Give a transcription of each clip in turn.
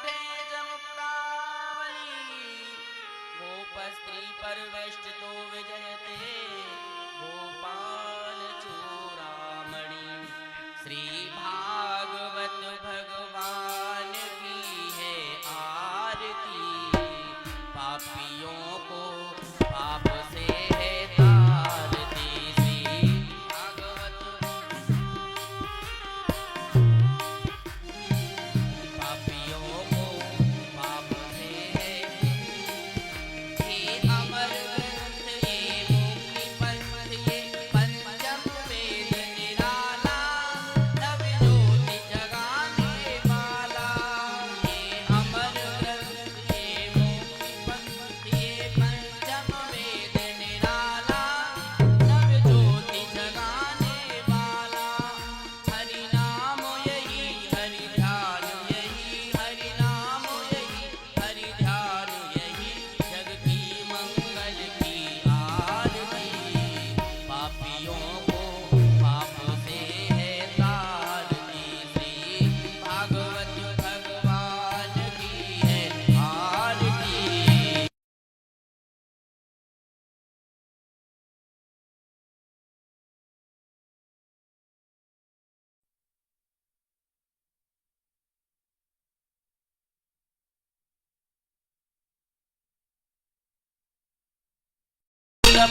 कंठे जमुक्तावली गोपस्त्री परवेष्टितो विजयते गोपाल चूड़ामणि। श्री भागवत भगवान की है आरती, पापियों को पाप से है तारती। श्री भागवत पापियों को पाप से है, ये अमर ग्रंथ ये मुक्ति पंथ ये पंचम वेद निराला, नव ज्योति जगाने वाला। ये अमर ग्रंथ ये मुक्ति पंथ ये पंचम वेद निराला, नव ज्योति जगाने वाला। हरि नाम यही हरि ध्यान यही, हरि नाम यही हरि ध्यान यही, जग की मंगल की आरती। पापियों को पाप से है तारती, श्री भागवत भगवान की है आरती।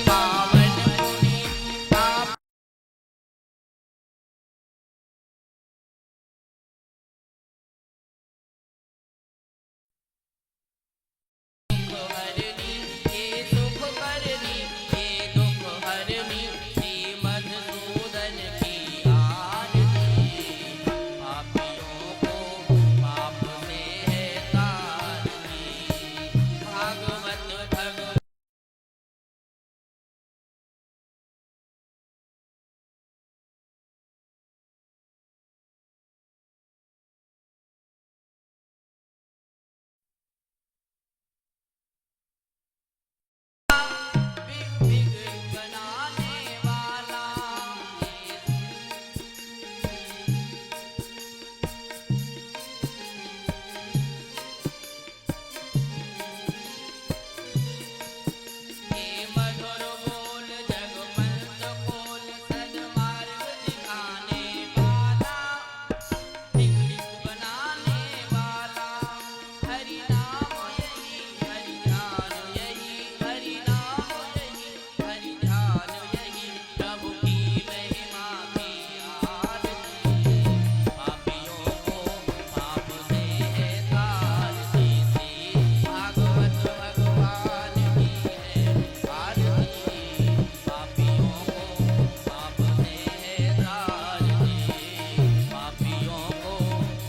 पावन पुनीत पाप हरनी, ये सुख करनी ये दुख हरनी, श्री मधुसूदन की आरती। पापियों को पाप से है तारती, भागवत भगवान। बिग बनाने वाला ये मधुर बोल जगमंत खोल, सद्मार्ग दिखाने वाला, बिग बनाने वाला। हरि नाम यही हरि ध्यान यही, हरि नाम यही हरि ध्यान यही, प्रभु की महिमा की आरती। पापियों को पाप से है तारती, श्री भागवत भगवान की है आरती। पापियों को पाप से है तारती, पापियों को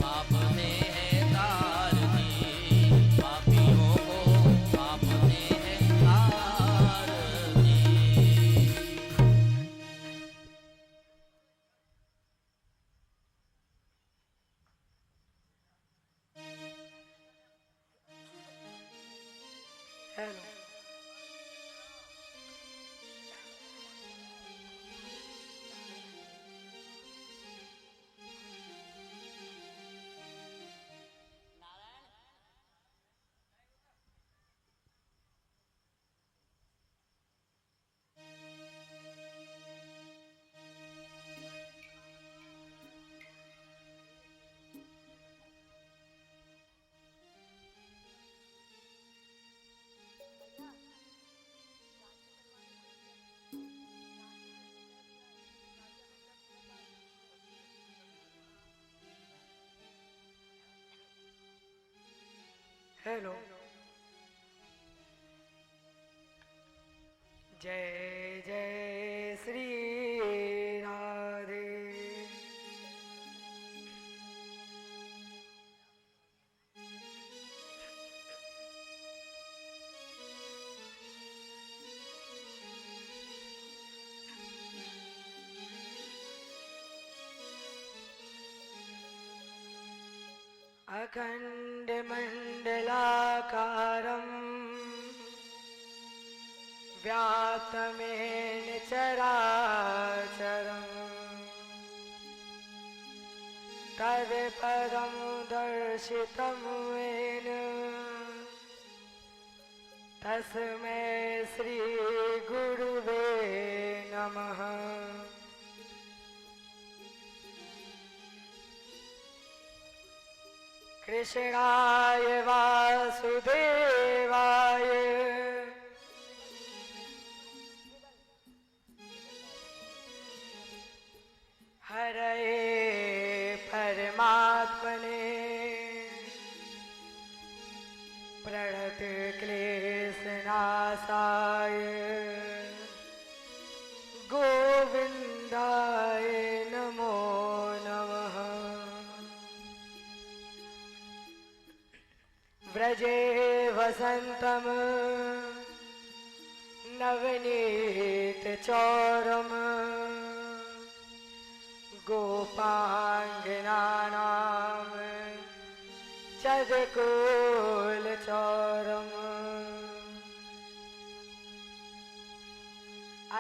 पाप से है तारती, पापियों को पाप से है तारती। हेलो हेलो जय जय श्री राधे। अखण्डमण्डलाकारम् व्याप्तमेन चराचरम् तत्पदं दर्शितं येन तस्मै श्रीगुरुवे नमः। कृष्णाय वासुदेवाय हरये परमात्मने प्रणतक्लेशनाशाय गोविन्दाय नमो नमः। व्रजे वसन्तं नवनीतचौरम् गोपाङ्गनानां चदकुलचौरम्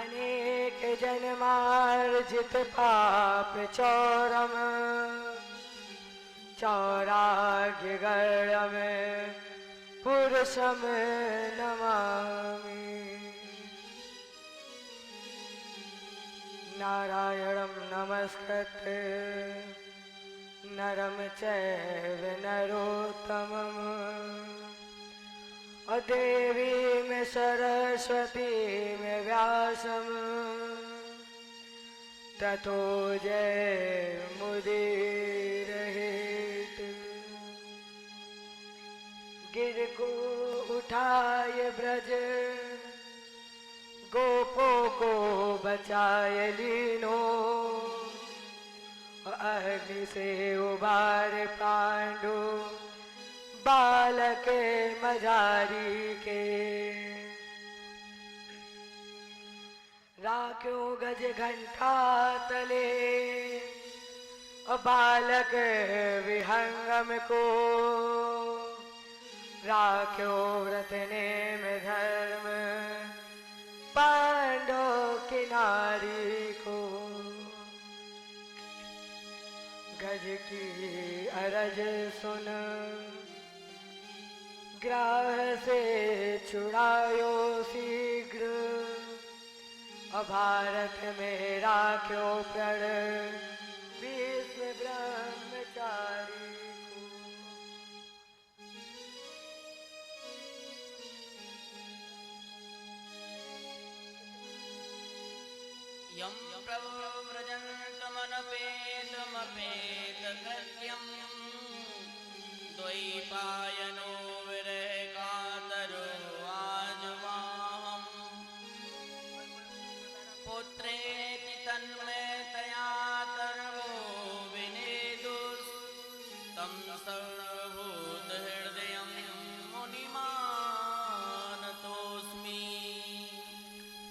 अनेकजन्मार्जितपापचौरम् चौराग्यगणं पुरुषं नमामि। नारायणं नमस्कृत्य नरं चैव नरोत्तमम् देवीं सरस्वतीं व्यासं ततो जयमुदीरयेत्। गिर को उठाय ब्रज गोपों को बचाय लीनो अग्नि से उबार पांडु बालक मजारी के। राख्यो गज घंटा तले बालक विहंगम को राख्यो व्रत नेम धर्म पांडव की नारी को। गज की अरज सुन ग्राह से छुड़ायो शीघ्र भारत में राख्यो प्रण विश्व ब्रह्मचारी को। यं प्रव्रजन्तमनपेतमपेतकृत्यं द्वैपायनो विरहकातरो आजवाहम् पुत्रेति तन्मयतया तर्वो विनेदुस्तं सर्वभूतहृदयं मुनिमानतोऽस्मि।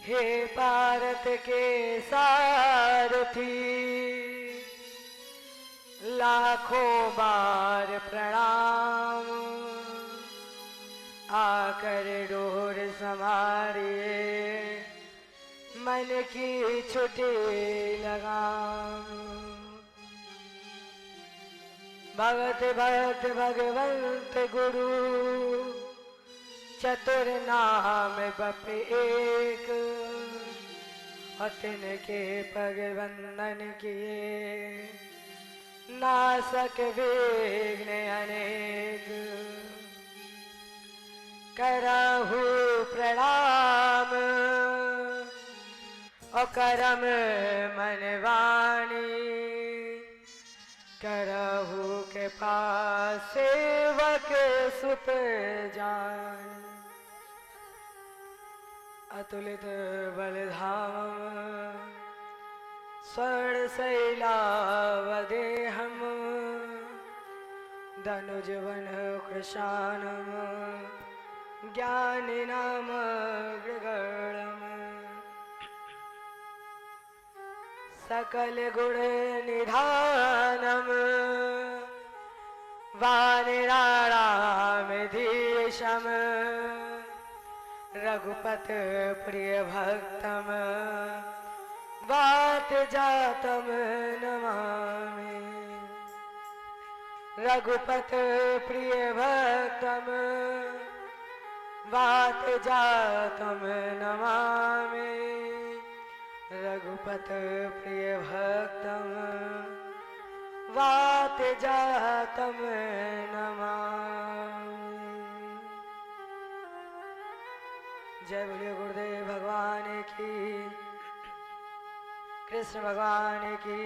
हे भारत के सारथी लाखों बार प्रणाम आकर डोर समारिए मन की छुटी लगाम। भगत भक्त भगवंत गुरु चतुर नाम बप एक अतिन के पग वंदन किए नासक विघ्न अनेक। करहु प्रणाम और करम मन वाणी करहु के पास सेवक सुत जान। अतुलित बलधाम स्वर्ण शैलावदेहम धनुजवन कृशानम ज्ञानी नाम गृगणम। सकल गुण निधानम वानिराणामधीशम रघुपत प्रिय भक्तम वात जातम नमामि। रघुपत प्रिय भक्तम वात जातम नमामि। रघुपत प्रिय भक्तम वात जातम नमामि। जय बोलिए गुरुदेव भगवान की, कृष्ण भगवान की,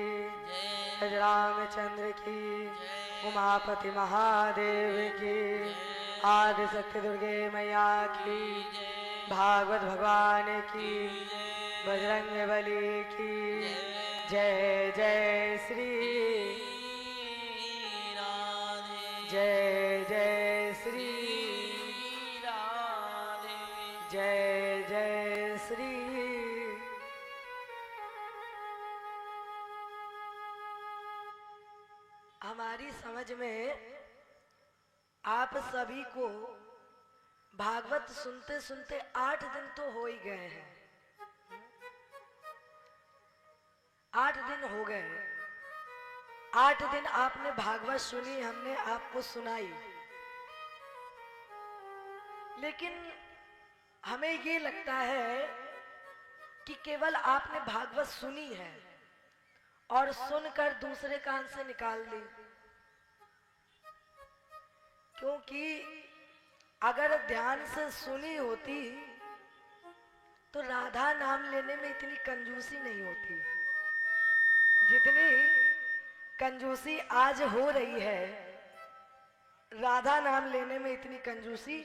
जय रामचंद्र की, जय उमापति महादेव की, आदि शक्ति दुर्गे मैया की, जय भागवत भगवान की, जय बजरंग बली की जय। जय श्री राधे जय जय श्री राधे जय जय श्री। हमारी समझ में आप सभी को भागवत सुनते सुनते 8 दिन तो हो ही गए हैं। 8 दिन हो गए। 8 दिन आपने भागवत सुनी, हमने आपको सुनाई, लेकिन हमें ये लगता है कि केवल आपने भागवत सुनी है और सुनकर दूसरे कान से निकाल दी। क्योंकि अगर ध्यान से सुनी होती तो राधा नाम लेने में इतनी कंजूसी नहीं होती जितनी कंजूसी आज हो रही है। राधा नाम लेने में इतनी कंजूसी।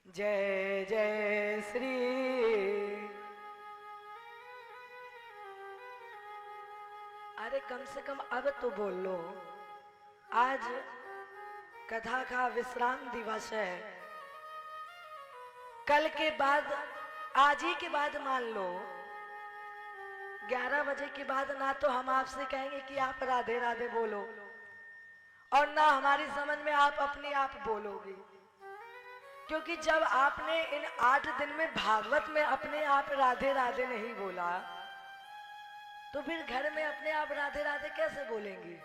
जय जय श्री। अरे कम से कम अब तो बोल लो। आज कथा का विश्राम दिवस है। कल के बाद, आज ही के बाद मान लो 11 बजे के बाद ना तो हम आपसे कहेंगे कि आप राधे राधे बोलो और ना हमारी समझ में आप अपने आप बोलोगे। क्योंकि जब आपने इन 8 दिन में भागवत में अपने आप राधे राधे नहीं बोला तो फिर घर में अपने आप राधे राधे कैसे बोलेंगे।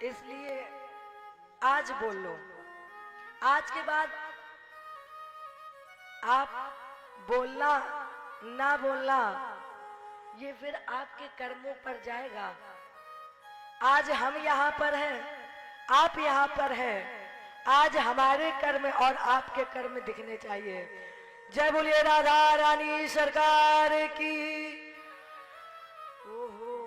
इसलिए आज बोल लो। आज के बाद आप बोलना ना बोलना ये फिर आपके कर्मों पर जाएगा। आज हम यहाँ पर हैं, आप यहाँ पर हैं। आज हमारे कर्म और आपके कर्म दिखने चाहिए। जय बोलिए राधा रानी सरकार की। ओहो,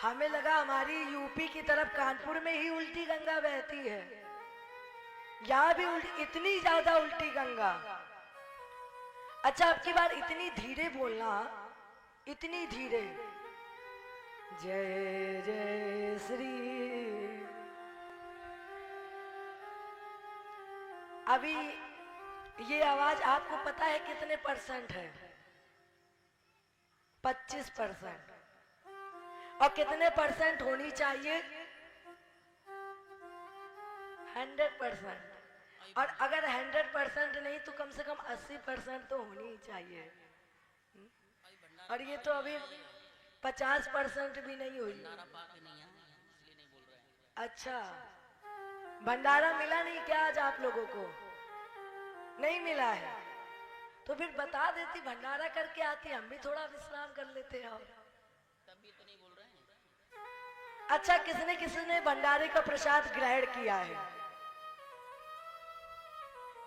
हमें लगा हमारी यूपी की तरफ कानपुर में ही उल्टी गंगा बहती है। यहाँ भी उल्टी, इतनी ज्यादा उल्टी गंगा। अच्छा, अब की बार इतनी धीरे बोलना, इतनी धीरे। जय जय श्री। अभी ये आवाज आपको पता है कितने % है? 25%। और कितने % होनी चाहिए? 100%। और अगर 100% नहीं तो कम से कम 80% तो होनी ही चाहिए। और ये तो अभी 50% भी नहीं हुई। अच्छा, भंडारा मिला नहीं क्या आज आप लोगों को? नहीं मिला है तो फिर बता देती, भंडारा करके आती, हम भी थोड़ा विश्राम कर लेते हैं। और तभी तो नहीं बोल रहे हैं। अच्छा, किसने भंडारे का प्रसाद ग्रहण किया है?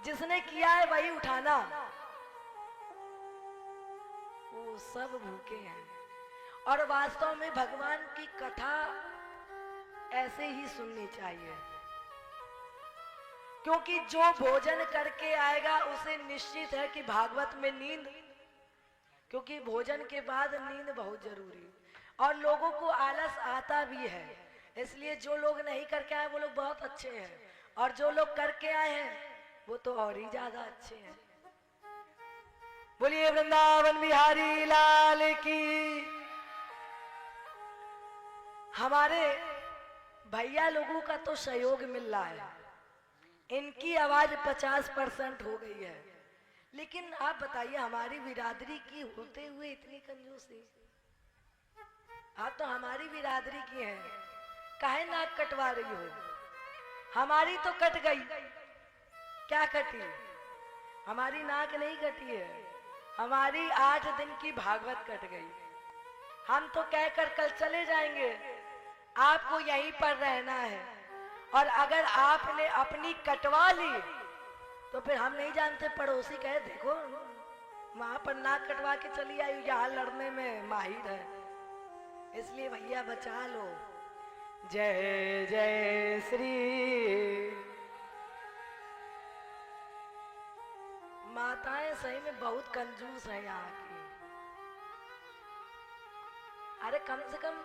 जिसने किया है वही उठाना। वो सब भूखे हैं। और वास्तव में भगवान की कथा ऐसे ही सुननी चाहिए। क्योंकि जो भोजन करके आएगा उसे निश्चित है कि भागवत में नींद, क्योंकि भोजन के बाद नींद बहुत जरूरी। और लोगों को आलस आता भी है, इसलिए जो लोग नहीं करके आए वो लोग बहुत अच्छे हैं, और जो लोग करके आए हैं वो तो और ही ज्यादा अच्छे हैं। बोलिए वृंदावन बिहारी लाल की। हमारे भैया लोगों का तो सहयोग मिल रहा है। इनकी आवाज 50% हो गई है। लेकिन आप बताइए, हमारी बिरादरी की होते हुए इतनी कंजूसी। बिरादरी की हैं, काहे नाक कटवा रही हो? हमारी तो कट गई। क्या कटी? हमारी नाक नहीं कटी है, हमारी 8 दिन की भागवत कट गई। हम तो कहकर कल चले जाएंगे, आपको यहीं पर रहना है। और अगर आपने अपनी कटवा ली तो फिर हम नहीं जानते, पड़ोसी कहे देखो वहां पर नाक कटवा के चली आई, यहाँ लड़ने में माहिर है। इसलिए भैया बचा लो। जय जय श्री। माताएं सही में बहुत कंजूस है यहाँ की। अरे कम से कम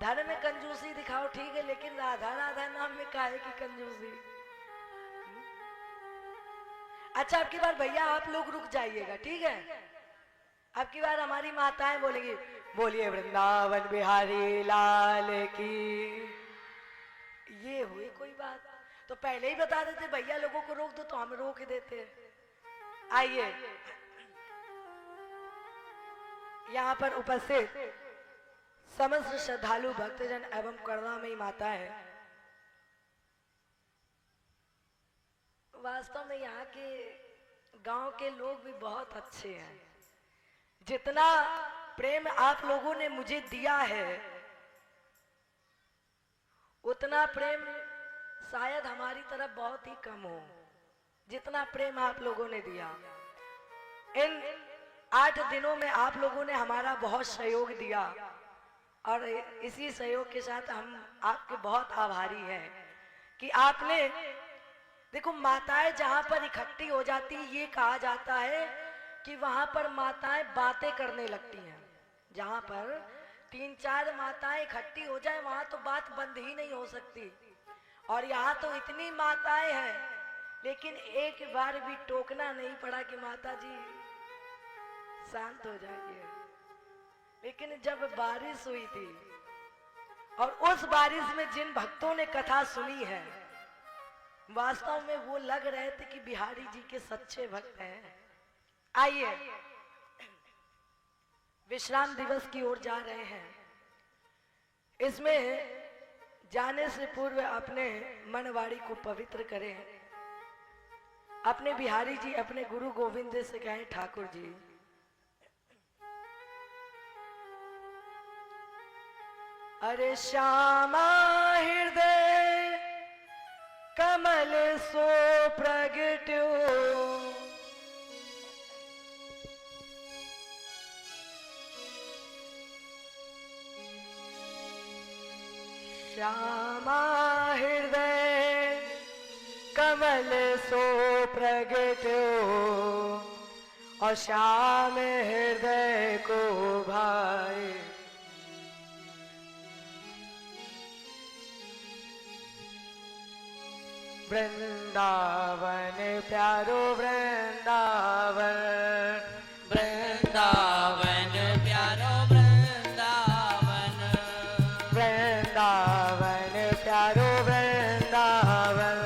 धन में कंजूसी दिखाओ, ठीक है, लेकिन राधा राधा नाम में काहे की कंजूसी? अच्छा अब की बार भैया आप लोग रुक जाइएगा, ठीक है? अब की बार हमारी माताएं बोलेंगी, बोलिए वृंदावन बिहारी लाल की। ये हुई कोई बात? तो पहले ही बता देते भैया लोगों को रोक दो, तो हम रोक देते। आइए यहाँ पर उपस्थित समस्त श्रद्धालु भक्तजन एवं करुणामयी माता है। वास्तव में यहाँ के गांव के लोग भी बहुत अच्छे हैं। जितना प्रेम आप लोगों ने मुझे दिया है उतना प्रेम शायद हमारी तरफ बहुत ही कम हो, जितना प्रेम आप लोगों ने दिया। इन 8 दिनों में आप लोगों ने हमारा बहुत सहयोग दिया और इसी सहयोग के साथ हम आपके बहुत आभारी हैं कि आपने देखो, माताएं जहां पर इकट्ठी हो जाती ये कहा जाता है कि वहां पर माताएं बातें करने लगती हैं। जहां पर 3-4 माताएं इकट्ठी हो जाए वहां तो बात बंद ही नहीं हो सकती। और यहाँ तो इतनी माताएं हैं लेकिन एक बार भी टोकना नहीं पड़ा कि माता जी शांत हो जाइए। लेकिन जब बारिश हुई थी और उस बारिश में जिन भक्तों ने कथा सुनी है, वास्तव में वो लग रहे थे कि बिहारी जी के सच्चे भक्त हैं। आइए विश्राम दिवस की ओर जा रहे हैं। इसमें जाने से पूर्व अपने मनवाड़ी को पवित्र करें। अपने बिहारी जी अपने गुरु गोविंद से कहें, ठाकुर जी अरे श्यामा हृदय कमल सो प्रगट्यो, श्यामा हृदय कमल सो प्रगट्यो, और श्याम हृदय को भाई। वृंदावन प्यारो वृंदावन, वृंदावन प्यारो वृंदावन, वृंदावन प्यारो वृंदावन,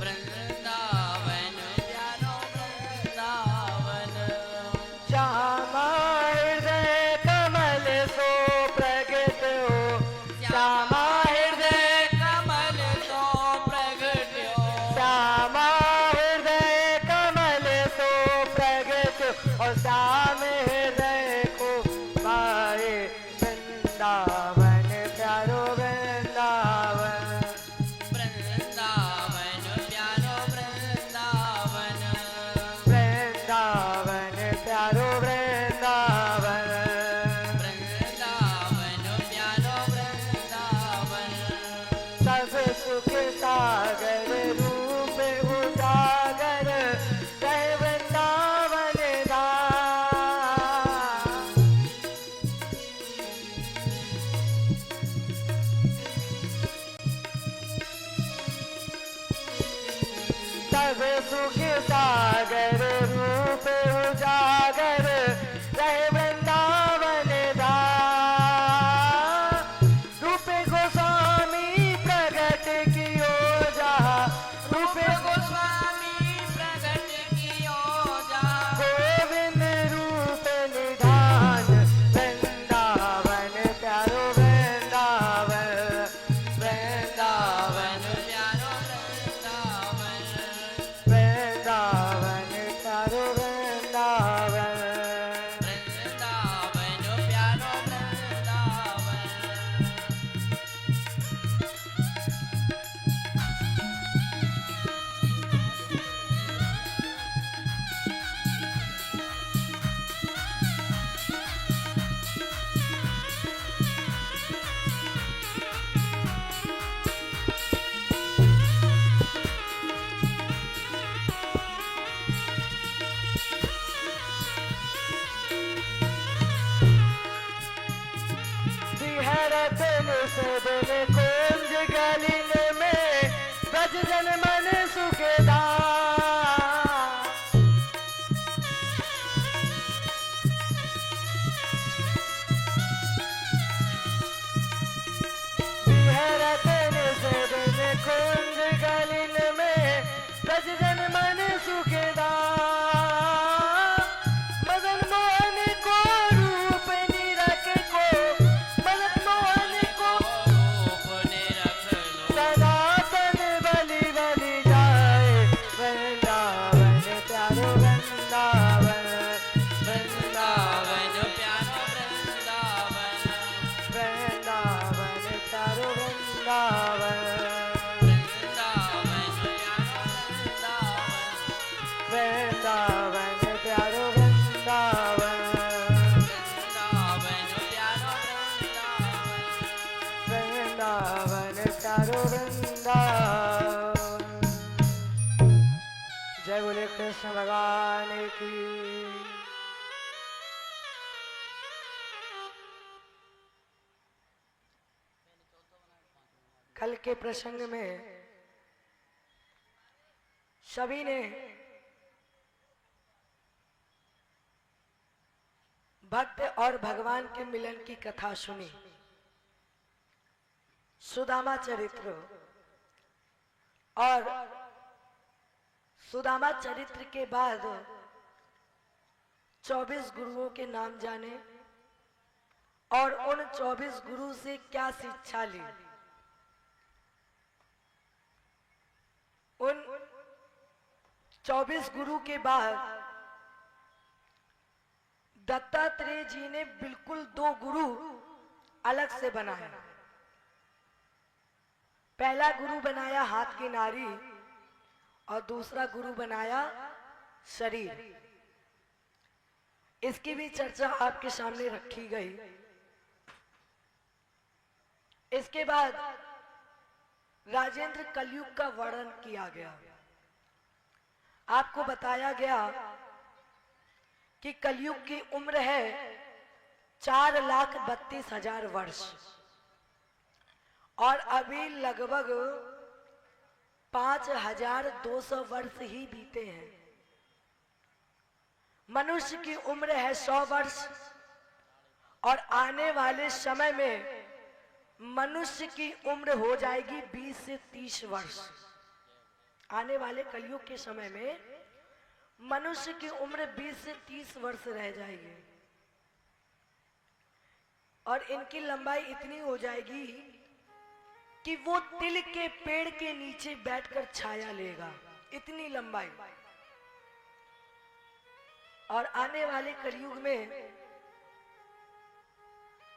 वृंदावन प्यारो वृंदावन, श्यामा हृदय कमल सो प्रगट हो, श्यामा हृदय कमल तो प्रगट हो, श्यामा हृदय कमल सो प्रगट, और श्याम हृदय को पाए। वृंदावन प्यारो वृंदावन, वृंदावन प्यारो वृंदावन, वृंदावन प्यारो वृंदावन, वृंदावन प्यारो वृंदावन, सब सुख सागर रूप उजागर, रहे वृंदावन धाम। सब सुख सागर रूप उजागर, रहे वृंदावन धाम। रूप गोस्वामी प्रगट कियो जहाँ, रूप गोस्वामी प्रगट कियो जहाँ, गोविंद रूप निधान। वृंदावन सदन कुंज गलिन में ब्रज जन मन सुखदार। बिहरत सदन कुंज गलिन में ब्रज जन मन सुखदार। मदन मोहन को रूप निरख को, मदन मोहन को रूप निरख लो। सनातन बलि बलि जाए वृंदावन प्यारो वृंदावन। वृंदावन प्यारो वृंदावन। वृंदावन प्यारो वृंदावन। वृंदावन प्यारो वृंदावन। वृंदावन प्यारो वृंदावन। वृंदावन प्यारो वृंदावन प्यारो वृंदावन। वृंदावन। जय बोले कृष्ण भगवान की। कल के प्रसंग में सभी ने भक्त और भगवान के मिलन की कथा सुनी। सुदामा चरित्र और सुदामा चरित्र के बाद 24 गुरुओं के नाम जाने और उन 24 गुरु से क्या शिक्षा ली। उन 24 गुरु के बाद दत्तात्रेय जी ने बिल्कुल 2 गुरु अलग से बनाया। पहला गुरु बनाया हाथ की नारी और दूसरा गुरु बनाया शरीर। इसकी भी चर्चा आपके सामने रखी गई। इसके बाद राजेंद्र कलयुग का वर्णन किया गया। आपको बताया गया कि कलयुग की उम्र है 4,32,000 वर्ष और अभी लगभग 5,200 वर्ष ही बीते हैं। मनुष्य की उम्र है 100 वर्ष और आने वाले समय में मनुष्य की उम्र हो जाएगी 20 से 30 वर्ष। आने वाले कलयुग के समय में मनुष्य की उम्र 20 से 30 वर्ष रह जाएगी और इनकी लंबाई इतनी हो जाएगी कि वो तिल के पेड़ के नीचे बैठकर छाया लेगा, इतनी लंबाई। और आने वाले कलयुग में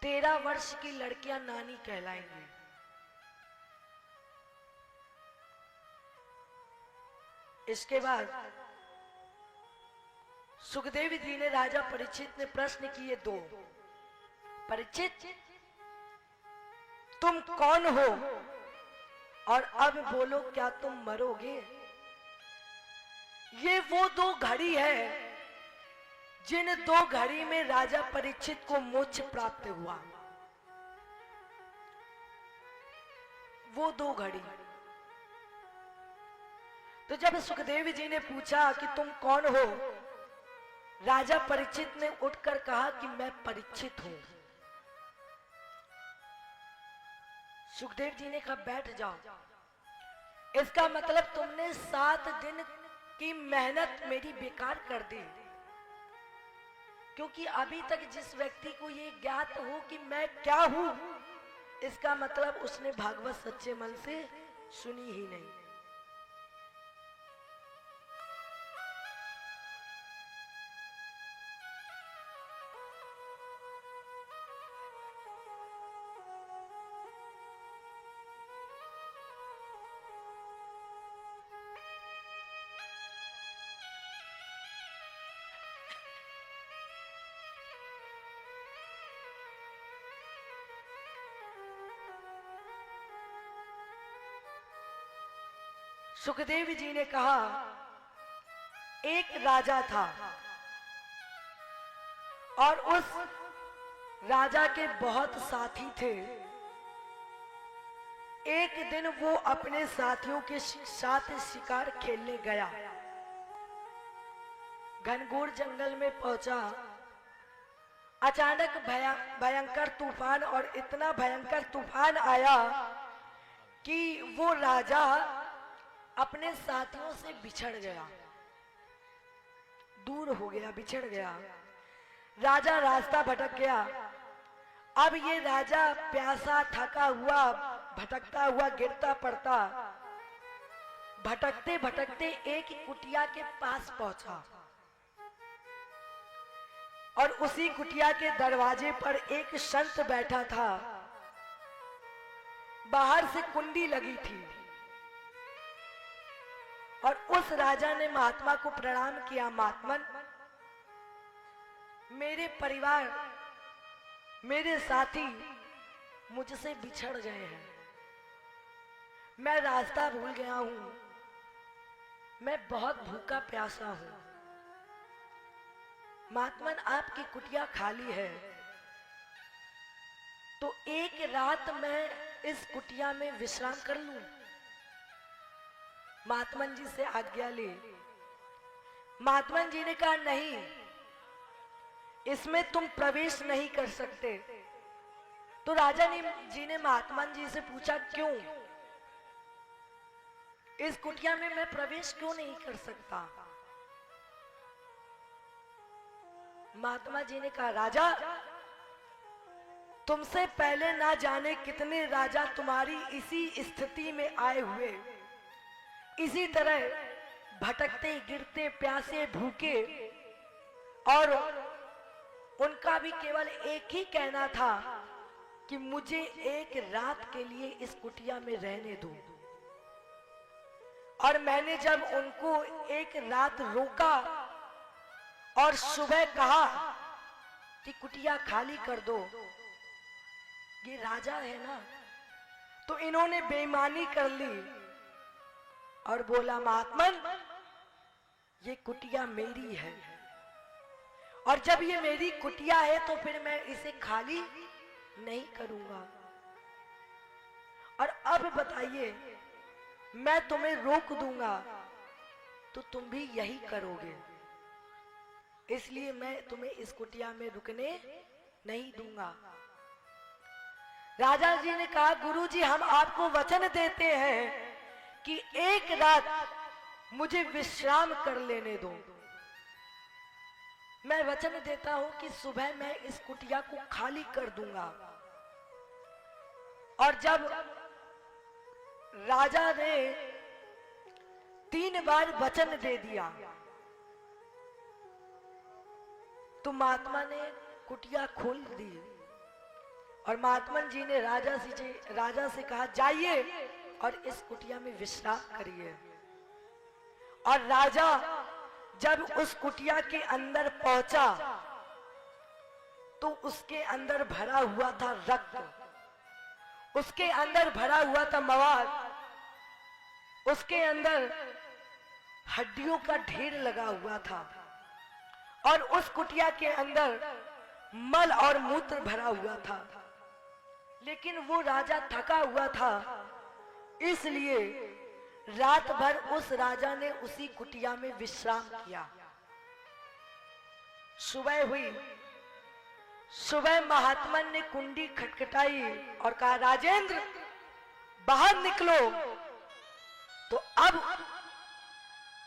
13 वर्ष की लड़कियां नानी कहलाएंगी। इसके बाद सुखदेव जी ने राजा परीक्षित ने प्रश्न किए 2। परीक्षित, तुम कौन हो और अब बोलो क्या तुम मरोगे? ये वो 2 घड़ी है जिन 2 घड़ी में राजा परीक्षित को मोक्ष प्राप्त हुआ। वो 2 घड़ी। तो जब सुखदेव जी ने पूछा कि तुम कौन हो, राजा परीक्षित ने उठकर कहा कि मैं परीक्षित हूं। सुखदेव जी ने कहा बैठ जाओ। इसका मतलब तुमने 7 दिन की मेहनत मेरी बेकार कर दी, क्योंकि अभी तक जिस व्यक्ति को ये ज्ञात हो कि मैं क्या हूं, इसका मतलब उसने भागवत सच्चे मन से सुनी ही नहीं। सुखदेव जी ने कहा, एक राजा था और उस राजा के बहुत साथी थे। एक दिन वो अपने साथियों के साथ शिकार खेलने गया। घनघोर जंगल में पहुंचा। अचानक भयंकर तूफान, और इतना भयंकर तूफान आया कि वो राजा अपने साथियों से बिछड़ गया, दूर हो गया, बिछड़ गया। राजा रास्ता भटक गया। अब ये राजा प्यासा, थका हुआ, भटकता हुआ, गिरता पड़ता, भटकते भटकते एक कुटिया के पास पहुंचा। और उसी कुटिया के दरवाजे पर एक संत बैठा था। बाहर से कुंडी लगी थी। और उस राजा ने महात्मा को प्रणाम किया। महात्मन, मेरे परिवार, मेरे साथी मुझसे बिछड़ गए हैं। मैं रास्ता भूल गया हूं। मैं बहुत भूखा प्यासा हूं। महात्मन, आपकी कुटिया खाली है, तो एक रात मैं इस कुटिया में विश्राम कर लूं। महात्मन जी से आज्ञा ली। महात्मन जी ने कहा, नहीं, इसमें तुम प्रवेश नहीं कर सकते। तो राजा जी ने महात्मन जी से पूछा, क्यों? इस कुटिया में मैं प्रवेश क्यों नहीं कर सकता? महात्मा जी ने कहा, राजा, तुमसे पहले ना जाने कितने राजा तुम्हारी इसी स्थिति में आए हुए, इसी तरह भटकते, गिरते, प्यासे, भूखे, और उनका भी केवल एक ही कहना था कि मुझे एक रात के लिए इस कुटिया में रहने दो। और मैंने जब उनको एक रात रोका और सुबह कहा कि कुटिया खाली कर दो, ये राजा है ना, तो इन्होंने बेईमानी कर ली और बोला, महात्मन, ये कुटिया मेरी है, और जब ये मेरी कुटिया है तो फिर मैं इसे खाली नहीं करूंगा। और अब बताइए, मैं तुम्हें रोक दूंगा तो तुम भी यही करोगे, इसलिए मैं तुम्हें इस कुटिया में रुकने नहीं दूंगा। राजा जी ने कहा, गुरुजी, हम आपको वचन देते हैं कि एक रात मुझे विश्राम कर लेने दो। मैं वचन देता हूं कि सुबह मैं इस कुटिया को खाली कर दूंगा। और जब राजा ने 3 बार वचन दे दिया तो महात्मा ने कुटिया खोल दी। और महात्मा जी ने राजा से कहा, जाइए और इस कुटिया में विश्राम करिए। और राजा जब उस कुटिया के अंदर पहुंचा तो उसके अंदर भरा हुआ था रक्त, उसके अंदर भरा हुआ था मवाद, उसके अंदर हड्डियों का ढेर लगा हुआ था, और उस कुटिया के अंदर मल और मूत्र भरा हुआ था। लेकिन वो राजा थका हुआ था, इसलिए रात भर उस राजा ने उसी कुटिया में विश्राम किया। सुबह हुई। सुबह महात्मन ने कुंडी खटखटाई और कहा, राजेंद्र, बाहर निकलो। तो अब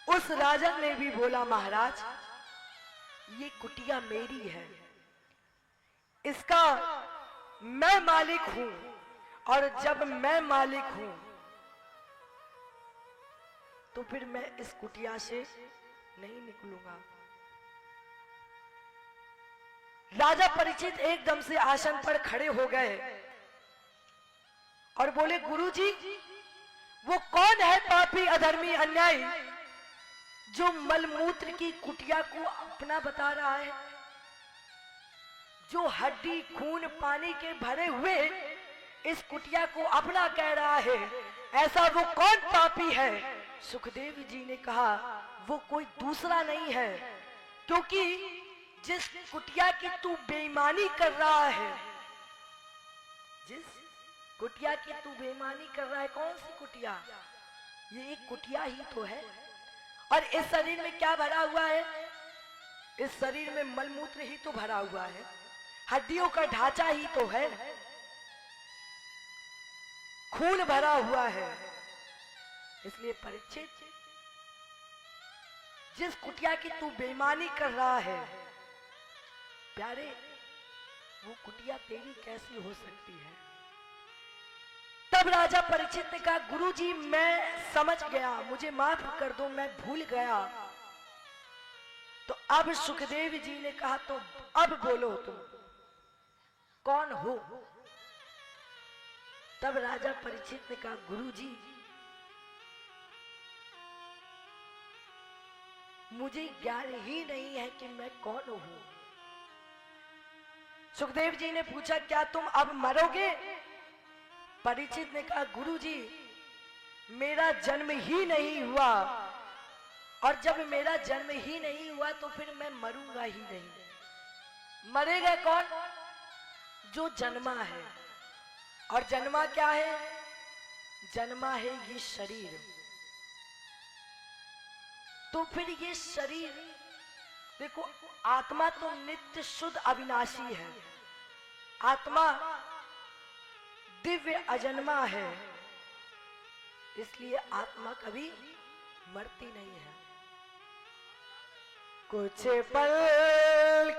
उस राजा ने भी बोला, महाराज, ये कुटिया मेरी है, इसका मैं मालिक हूं, और जब मैं मालिक हूं तो फिर मैं इस कुटिया से नहीं निकलूंगा। राजा परीक्षित एकदम से आसन पर खड़े हो गए और बोले, गुरुजी, वो कौन है पापी, अधर्मी, अन्यायी जो मलमूत्र की कुटिया को अपना बता रहा है, जो हड्डी, खून, पानी के भरे हुए इस कुटिया को अपना कह रहा है? ऐसा वो कौन पापी है? सुखदेव जी ने कहा, वो कोई दूसरा नहीं है, क्योंकि जिस कुटिया की तू बेईमानी कर रहा है, जिस कुटिया की तू बेईमानी कर रहा है। कौन सी कुटिया? ये एक कुटिया ही तो है। और इस शरीर में क्या भरा हुआ है? इस शरीर में मलमूत्र ही तो भरा हुआ है, हड्डियों का ढांचा ही तो है, खून भरा हुआ है। इसलिए परीक्षित, जिस कुटिया की तू बेईमानी कर रहा है प्यारे, वो कुटिया तेरी कैसी हो सकती है? तब राजा परीक्षित ने कहा, गुरुजी मैं समझ गया, मुझे माफ कर दो, मैं भूल गया। तो अब सुखदेव जी ने कहा, तो अब बोलो तुम कौन हो? तब राजा परीक्षित ने कहा, गुरुजी मुझे ज्ञान ही नहीं है कि मैं कौन हूं। सुखदेव जी ने पूछा, क्या तुम अब मरोगे? परीक्षित ने कहा, गुरुजी मेरा जन्म ही नहीं हुआ, और जब मेरा जन्म ही नहीं हुआ तो फिर मैं मरूंगा ही नहीं। मरेगा कौन? जो जन्मा है। और जन्मा क्या है? जन्मा है ये शरीर। तो फिर ये शरीर देखो, आत्मा तो नित्य शुद्ध अविनाशी है, आत्मा दिव्य अजन्मा है, इसलिए आत्मा कभी मरती नहीं है। कुछ पल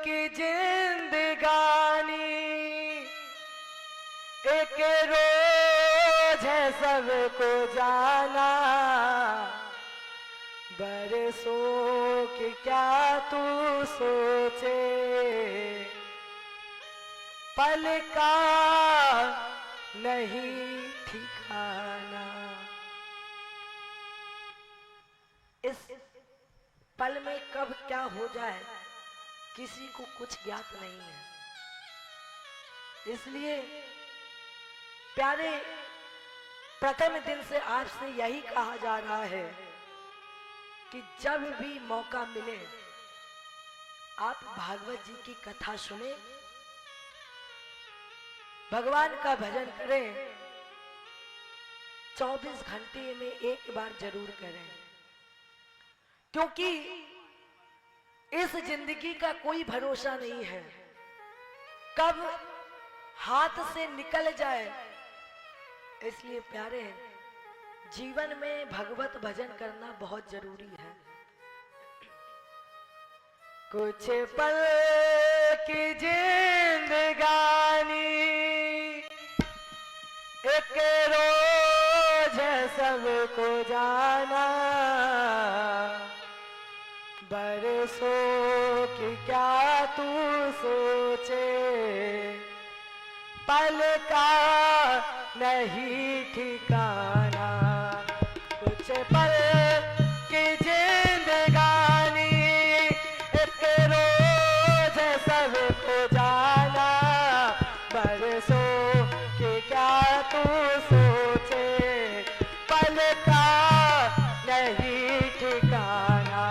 की जिंदगानी एक रोज है सबको जाना, बरसों की क्या तू सोचे, पल का नहीं ठिकाना। इस पल में कब क्या हो जाए किसी को कुछ ज्ञात नहीं है। इसलिए प्यारे, प्रथम दिन से आपसे यही कहा जा रहा है कि जब भी मौका मिले आप भागवत जी की कथा सुने, भगवान का भजन करें, 24 घंटे में एक बार जरूर करें, क्योंकि इस जिंदगी का कोई भरोसा नहीं है, कब हाथ से निकल जाए। इसलिए प्यारे, जीवन में भगवत भजन करना बहुत जरूरी है। कुछ पल की जिंदगानी एक रोज है सबको जाना, बरसों की क्या तू सोचे, पल का नहीं ठिकाना। कुछ पल की जिंदगानी एक रोज है सबको जाना, बरसों की क्या तू सोचे, पल का नहीं ठिकाना।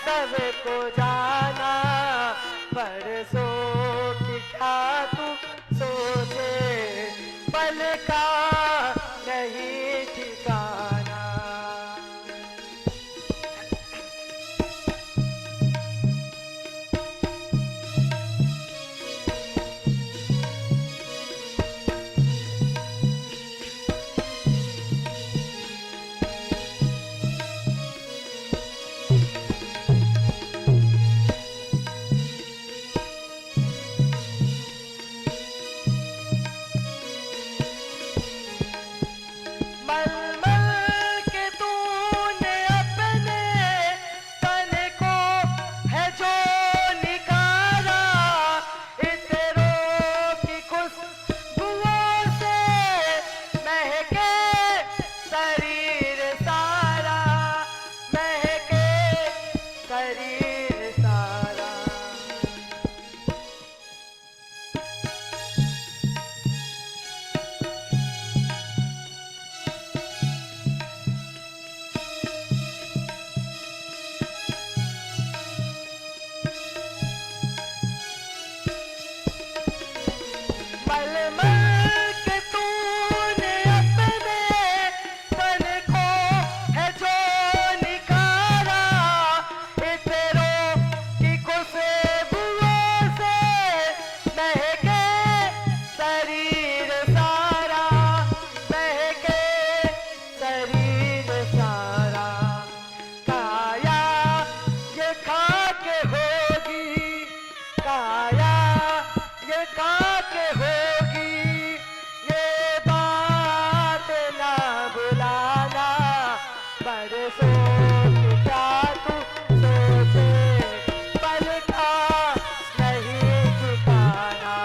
सबको जाना, बरसों की क्या तू सोचे, पल का नहीं ठिकाना। शरीर सारा। मलमल के तूने अपने तन को है जो निखारा, इतरों की खुशबुओं से महके शरीर सारा, महके शरीर सारा। काया ये खाके होगी, काया ये खाके होगी, ये बात ना भुलाना। बरसों की क्या तू सोचे, पल का नहीं ठिकाना।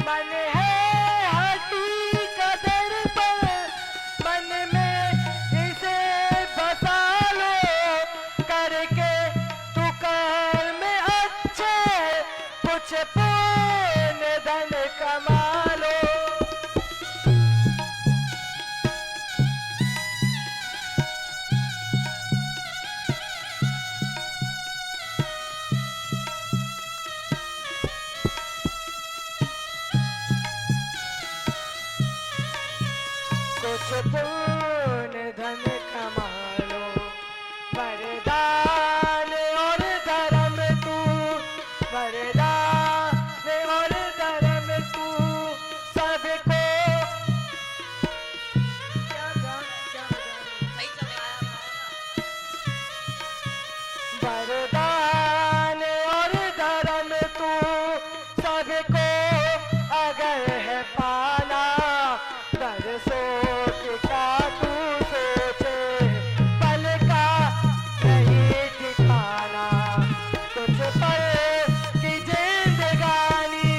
मन है हड्डी का दर्पण, मन में इसे बसा लो, करके तू कर्म अच्छे, कुछ पुण्य धन कमा लो। कुछ पुण्य धन कमा लो, वरदान और धर्म तू, वरदान और धर्म तू सबको। क्या बजा रहे? सही चल रहा है। वरदान और धर्म तू सबको अगर है पाना। बरसों की क्या तू सोचे, पल का नहीं ठिकाना। कुछ पल की जिंदगानी।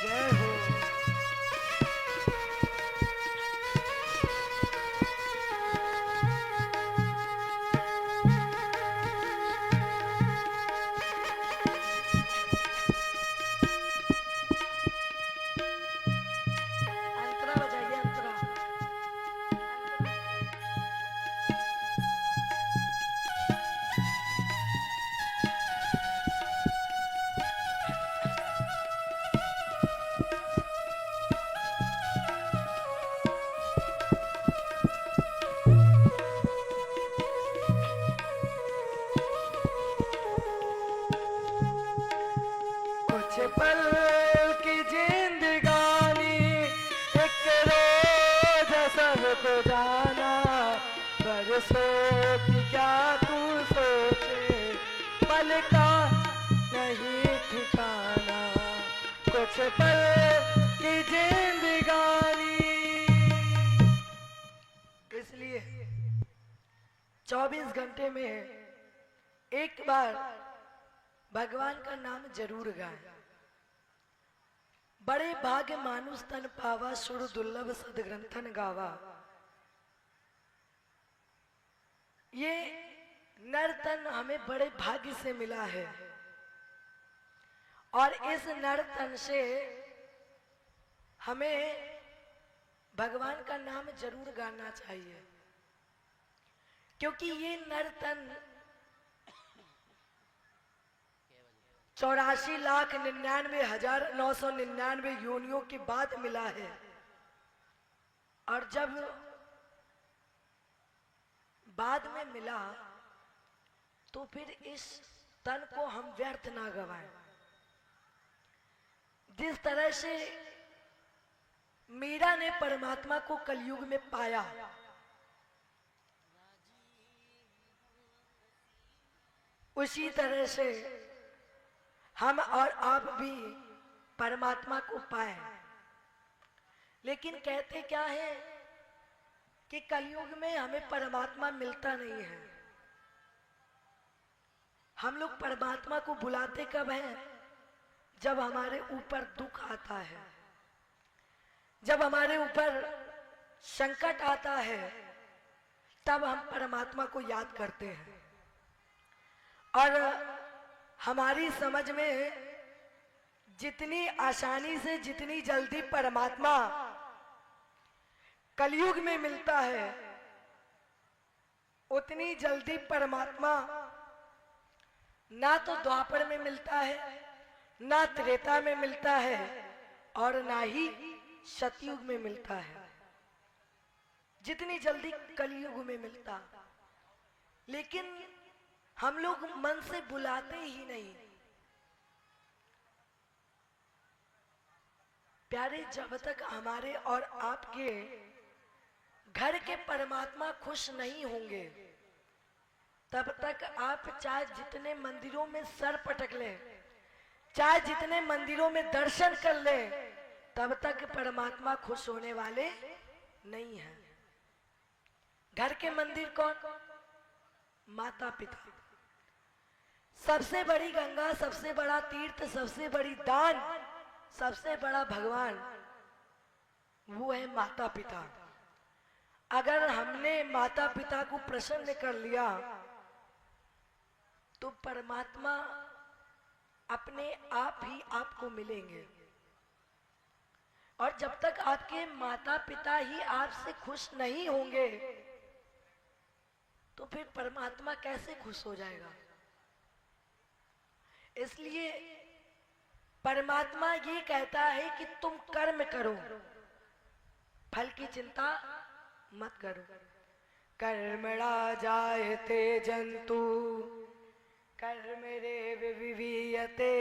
जय हो। अंतरा बजाइए, अंतरा। कुछ पल की जिंदगानी, एक रोज सबको जाना। बरसों की क्या तू सोचे, कुछ पल की जिंदगानी। इसलिए 24 घंटे में एक बार भगवान का नाम जरूर गाएं। बड़े भाग्य मानुष तन पावा, सुर दुर्लभ सदग्रंथन गावा। ये नर तन हमें बड़े भाग्य से मिला है और इस नर तन से हमें भगवान का नाम जरूर गाना चाहिए, क्योंकि ये नर तन 84,99,999 योनियों के बाद मिला है। और जब बाद में मिला तो फिर इस तन को हम व्यर्थ ना गवाएं। जिस तरह से मीरा ने परमात्मा को कलयुग में पाया, उसी तरह से हम और आप भी परमात्मा को पाए। लेकिन कहते क्या है कि कलयुग में हमें परमात्मा मिलता नहीं है। हम लोग परमात्मा को बुलाते कब हैं? जब हमारे ऊपर दुख आता है, जब हमारे ऊपर संकट आता है, तब हम परमात्मा को याद करते हैं। और हमारी समझ में जितनी आसानी से, जितनी जल्दी परमात्मा कलयुग में मिलता है, उतनी जल्दी परमात्मा ना तो द्वापर में मिलता है, ना त्रेता में मिलता है, और ना ही सतयुग में मिलता है। जितनी जल्दी कलयुग में मिलता, लेकिन हम लोग मन से बुलाते ही नहीं। प्यारे, जब तक हमारे और आपके घर के परमात्मा खुश नहीं होंगे, तब तक आप चाहे जितने मंदिरों में सर पटक लें, चाहे जितने मंदिरों में दर्शन कर लें, तब तक परमात्मा खुश होने वाले नहीं हैं। घर के मंदिर कौन? माता पिता। सबसे बड़ी गंगा, सबसे बड़ा तीर्थ, सबसे बड़ी दान, सबसे बड़ा भगवान वो है माता पिता। अगर हमने माता पिता को प्रसन्न कर लिया तो परमात्मा अपने आप ही आपको मिलेंगे। और जब तक आपके माता पिता ही आपसे खुश नहीं होंगे, तो फिर परमात्मा कैसे खुश हो जाएगा? इसलिए परमात्मा ये कहता है कि तुम कर्म करो, फल की चिंता मत करो। कर्मणा जायते जंतु कर्मरेव विवीयते,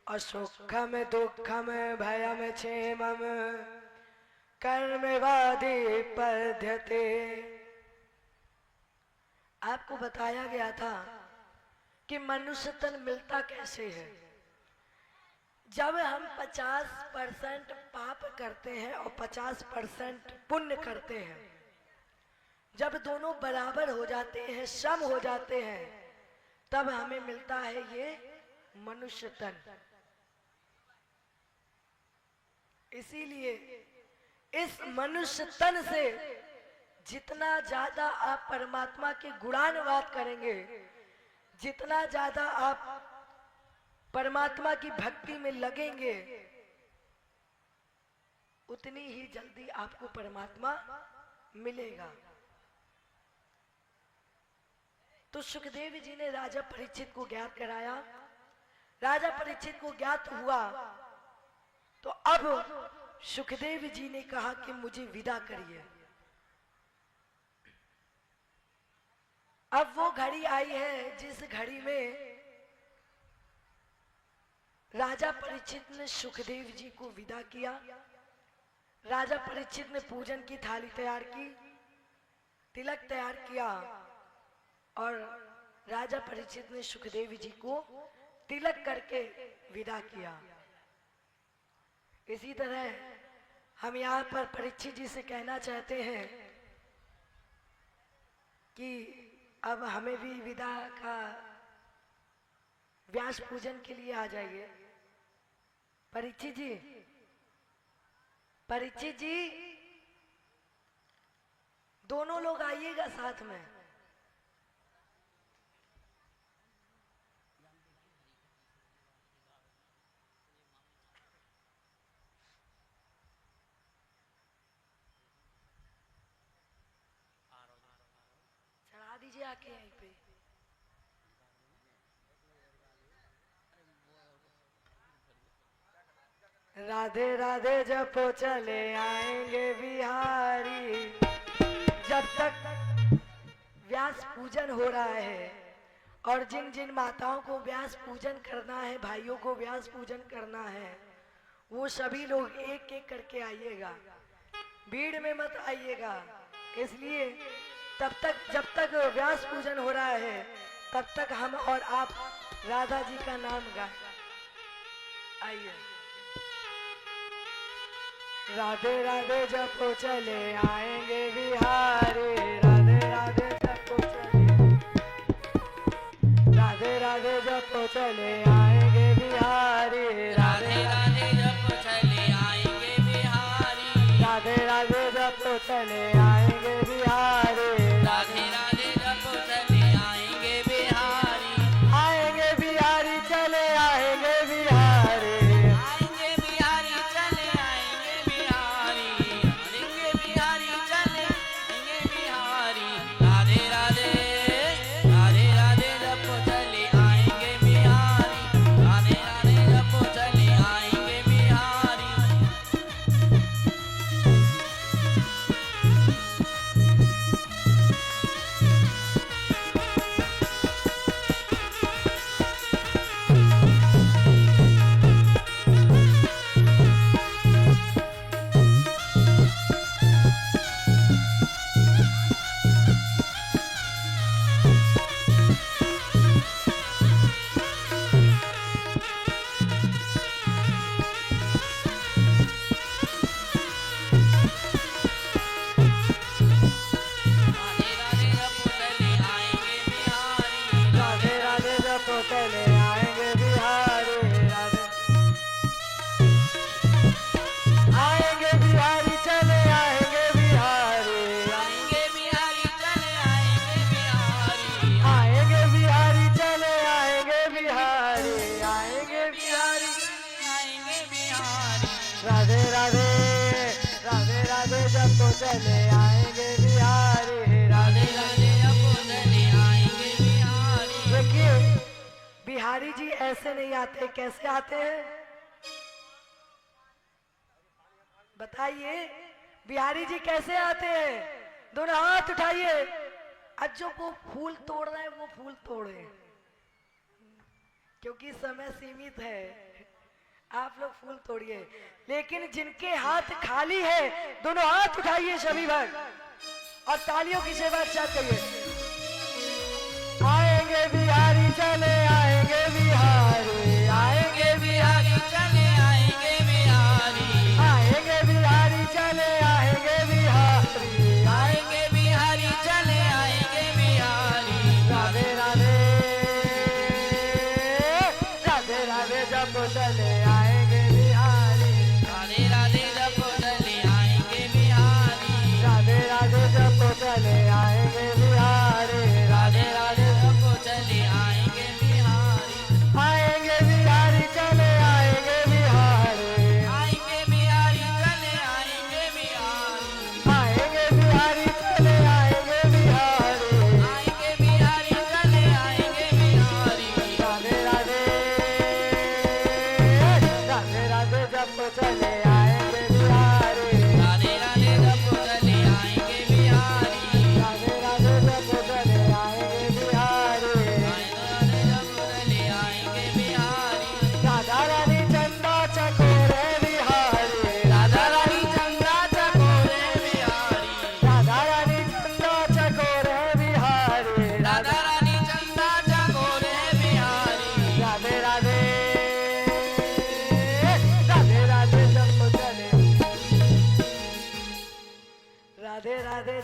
असुखम दुखम भयम क्षेमम कर्मवादि पद्यते। आपको बताया गया था कि मनुष्य तन मिलता कैसे है। जब हम 50% पाप करते हैं और 50% पुण्य करते हैं, जब दोनों बराबर हो जाते हैं, सम हो जाते हैं, तब हमें मिलता है ये मनुष्य तन। इसीलिए इस मनुष्य तन से जितना ज्यादा आप परमात्मा के गुणानुवाद करेंगे, जितना ज्यादा आप परमात्मा की भक्ति में लगेंगे, उतनी ही जल्दी आपको परमात्मा मिलेगा। तो सुखदेव जी ने राजा परीक्षित को ज्ञात कराया। राजा परीक्षित को ज्ञात हुआ तो अब सुखदेव जी ने कहा कि मुझे विदा करिए। अब वो घड़ी आई है जिस घड़ी में राजा परीक्षित ने सुखदेव जी को विदा किया। राजा परीक्षित ने पूजन की थाली तैयार की, तिलक तैयार किया, और राजा परीक्षित ने सुखदेव जी को तिलक करके विदा किया। इसी तरह हम यहाँ पर परीक्षित जी से कहना चाहते हैं कि अब हमें भी विदा का व्यास पूजन के लिए आ जाइए। परीक्षित जी, परीक्षित जी, दोनों लोग आइएगा साथ में। चढ़ा दीजिए आके यहीं पे। राधे राधे जपो चले आएंगे बिहारी। जब तक व्यास पूजन हो रहा है और जिन जिन माताओं को व्यास पूजन करना है, भाइयों को व्यास पूजन करना है, वो सभी लोग एक एक करके आइएगा, भीड़ में मत आइएगा। इसलिए तब तक जब तक व्यास पूजन हो रहा है तब तक हम और आप राधा जी का नाम गाएं। आइए। राधे राधे जपो चले आएंगे बिहारी। राधे राधे जपो चले, राधे राधे जपो चले आएंगे बिहारी। राधे राधे जपो चले आएंगे बिहारी। राधे राधे जपो चले आएंगे बिहारी। राधे राधे जपो चले आएंगे बिहारी। आएंगे बिहारी चले आएंगे बिहारी। आएंगे बिहारी चले आएंगे बिहारी। आएंगे बिहारी चले आएंगे बिहारी। राधे राधे, राधे राधे जपो चले आएंगे बिहारी। राधे राधे जपो चले आएंगे बिहारी। राधे राधे जपो चले आएंगे बिहारी। राधे राधे जपो चले आएंगे बिहारी। राधे आएंगे बिहारी चले आएंगे बिहारी। आएंगे बिहारी चले आएंगे बिहारी। आएंगे बिहारी चले आएंगे बिहारी। आएंगे बिहारी। आएंगे बिहारी। राधे राधे, राधे राधे जपो चले आएंगे बिहारी। राधे राधे राधे जपो चले आएंगे बिहारी। देखिए, बिहारी जी ऐसे नहीं आते, कैसे आते हैं बताइए। बिहारी जी कैसे आते हैं? दोनों हाथ उठाइए। आज जो वो फूल तोड़ रहे हैं वो फूल तोड़े, क्योंकि समय सीमित है। आप लोग फूल तोड़िए, लेकिन जिनके हाथ खाली है दोनों हाथ उठाइए सभी भक्त और तालियों की सेवा चाहते करिए। आएंगे बिहारी चले आएंगे बिहारी। आएंगे बिहारी चले आएंगे बिहारी। आएंगे बिहारी चले आएंगे बिहारी। आएंगे बिहारी चले आएंगे बिहारी। राधे राधे, राधे राधे जपो चले आएंगे बिहारी। राधे राधे जपो चले आएंगे बिहारी। राधे राधे जपो चले आएंगे बिहारी।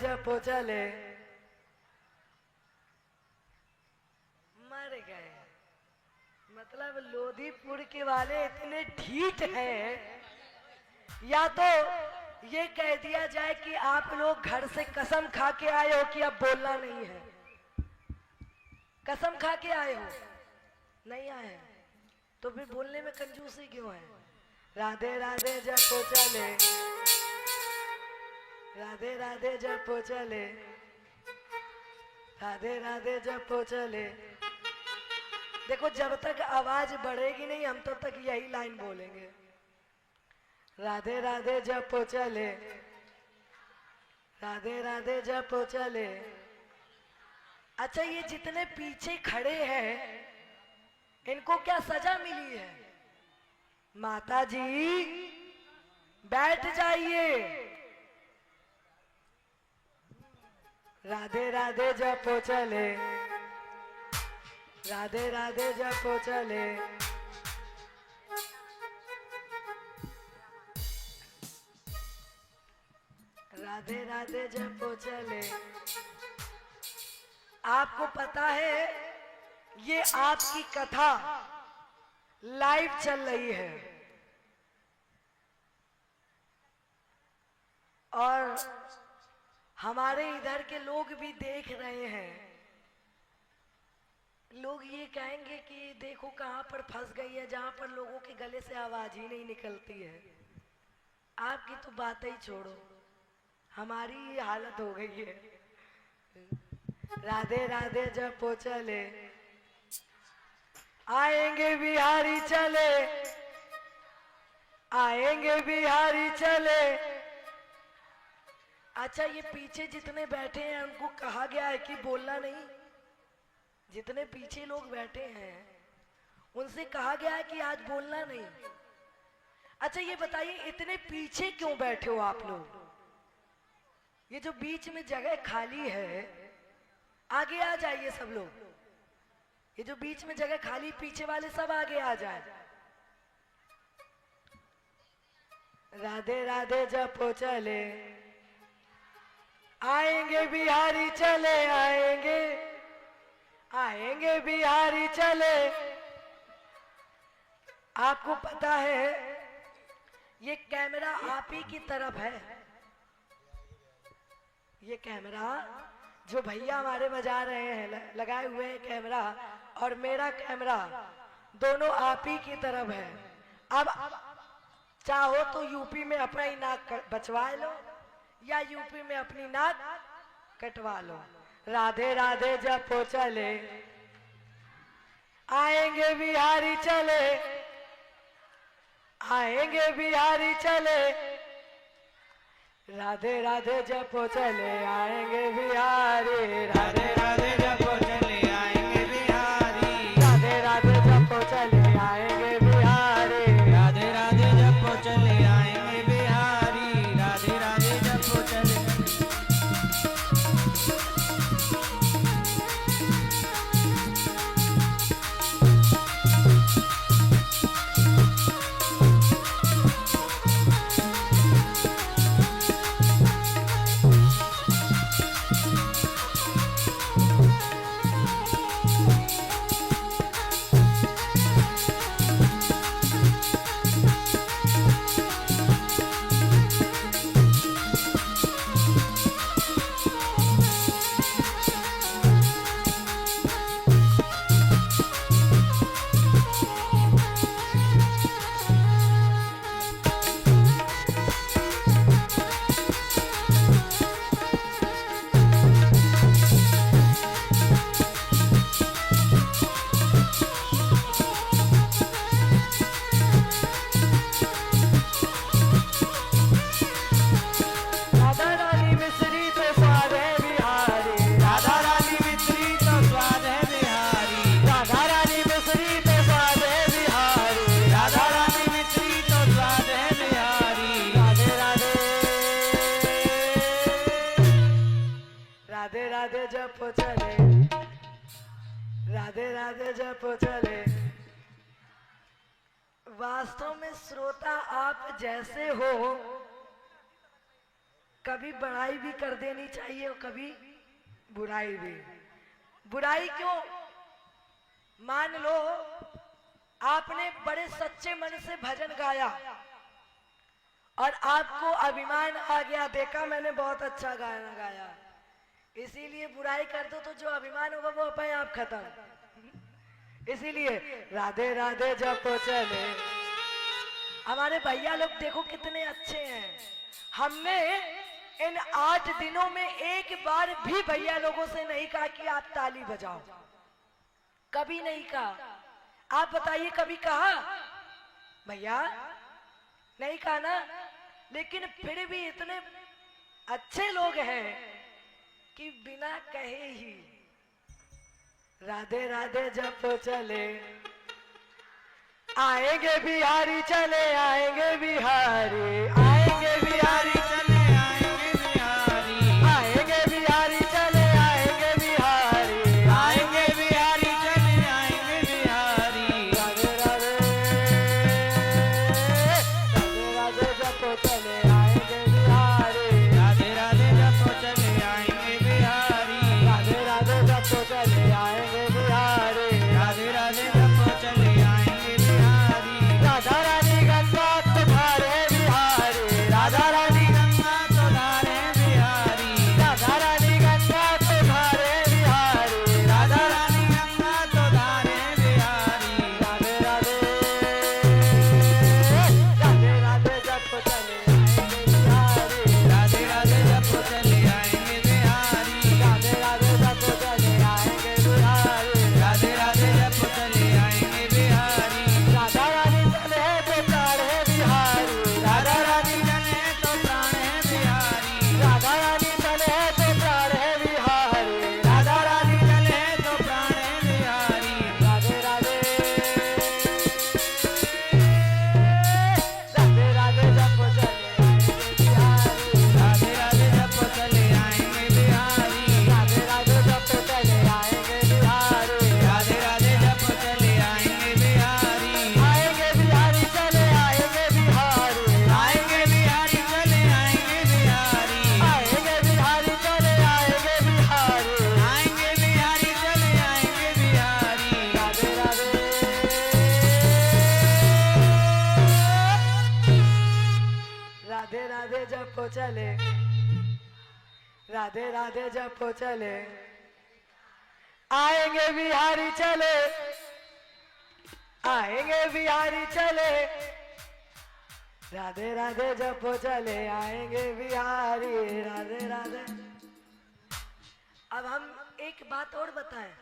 जपो चले मर गए। मतलब लोधीपुर के वाले इतने ढीठ हैं, या तो ये कह दिया जाए कि आप लोग घर से कसम खा के आए हो कि अब बोलना नहीं है। कसम खा के आए हो, नहीं आए हैं तो फिर बोलने में कंजूसी क्यों है? राधे राधे जपो चले, राधे राधे जपो चले, राधे राधे जपो चले। देखो जब तक आवाज बढ़ेगी नहीं हम तब तक यही लाइन बोलेंगे, राधे राधे जपो चले, राधे राधे जपो चले। अच्छा ये जितने पीछे खड़े हैं इनको क्या सजा मिली है? माता जी बैठ जाइए, राधे राधे जपो चले, राधे राधे जपो चले। राधे राधे जपो चले। आपको पता है ये आपकी कथा लाइव चल रही है और हमारे इधर के लोग भी देख रहे हैं। लोग ये कहेंगे कि देखो कहां पर फंस गई है जहां पर लोगों के गले से आवाज ही नहीं निकलती है। आपकी तो बात ही छोड़ो, हमारी ये हालत हो गई है। राधे राधे जपो चले, आएंगे बिहारी चले, आएंगे बिहारी चले। अच्छा ये पीछे जितने बैठे हैं उनको कहा गया है कि बोलना नहीं? जितने पीछे लोग बैठे हैं उनसे कहा गया है कि आज बोलना नहीं। अच्छा ये बताइए इतने पीछे क्यों बैठे हो आप लोग? ये जो बीच में जगह खाली है आगे आ जाइए सब लोग। ये जो बीच में जगह खाली पीछे वाले सब आगे आ जाए। राधे राधे जपो चले, आएंगे बिहारी चले, आएंगे आएंगे बिहारी चले। आपको पता है ये कैमरा आप ही की तरफ है। ये कैमरा जो भैया हमारे बजा रहे हैं लगाए हुए हैं कैमरा और मेरा कैमरा दोनों आप ही की तरफ है। अब चाहो तो यूपी में अपना ही नाक बचवा लो या यूपी में अपनी नाक कटवा लो। राधे राधे जपो चले, आएंगे बिहारी चले, आएंगे बिहारी चले। राधे राधे जपो चले, आएंगे बिहारी। राधे राधे जपो चले, आएंगे बिहारी। राधे राधे जपो चले, आएंगे बिहारी। राधे राधे जपो चले, आएंगे बिहारी। राधे राधे जपो चले। जपो चले, राधे राधे जपो चले। वास्तव में श्रोता आप जैसे हो कभी बड़ाई भी कर देनी चाहिए और कभी बुराई भी। बुराई क्यों? मान लो आपने बड़े सच्चे मन से भजन गाया और आपको अभिमान आ गया, देखा मैंने बहुत अच्छा गाना गाया, इसीलिए बुराई कर दो तो जो अभिमान होगा वो अपने आप खत्म। इसीलिए राधे राधे जप चले। हमारे भैया लोग देखो कितने अच्छे हैं। हमने इन 8 दिनों में एक बार भी भैया लोगों से नहीं कहा कि आप ताली बजाओ, कभी नहीं कहा। आप बताइए कभी कहा भैया? नहीं कहा ना। लेकिन फिर भी इतने अच्छे लोग हैं कि बिना कहे ही राधे राधे जप चले। आएंगे बिहारी चले आएंगे बिहारी, आएंगे बिहारी चले आएंगे बिहारी, आएंगे बिहारी चले आएंगे बिहारी, आएंगे बिहारी चले आएंगे बिहारी। राधे राधे राधे राधे जपो चले आएंगे बिहारी, राधे राधे जपो चले आएंगे बिहारी, राधे राधे जपो चले आएंगे बिहारी। राधे राधे जपो चले आएंगे बिहारी। राधा रानी गंगा तुम्हारे बिहारी, राधा रानी गंगा तो धारे बिहारी, राधा रानी गंगा तुम्हारे बिहारी, राधा रानी गंगा तो धारे बिहारी। राधे राधे राधे राधे जप चले आएंगे बिहारी, राधे राधे जपो चले आएंगे बिहारी, राधे राधे जप चले आएंगे बिहारी। राधे राधे जपो चले आएंगे बिहारी। राधा रानी चले तो तारे बिहारी, राधा रानी चले तो प्राण है बिहारी, राधा रानी चले तो तारे बिहारी, राधा रानी चले तो प्राण है बिहारी। राधे राधे राधे राधे जप चले आएंगे बिहारी, राधे राधे जपो चले आएंगे बिहारी, राधे राधे जप चले आएंगे बिहारी। राधे राधे जपो चले आएंगे बिहारी, आएंगे बिहारी चले आएंगे बिहारी, आएंगे बिहारी चले आएंगे बिहारी, आएंगे बिहारी चले आएंगे बिहारी। आएंगे बिहारी चले आएंगे बिहारी। राधे राधे राधे राधे जपो चले, राधे राधे जपो चले, आएंगे बिहारी चले, आएंगे बिहारी चले, राधे राधे जपो चले आएंगे बिहारी। राधे राधे। अब हम एक बात और बताएं,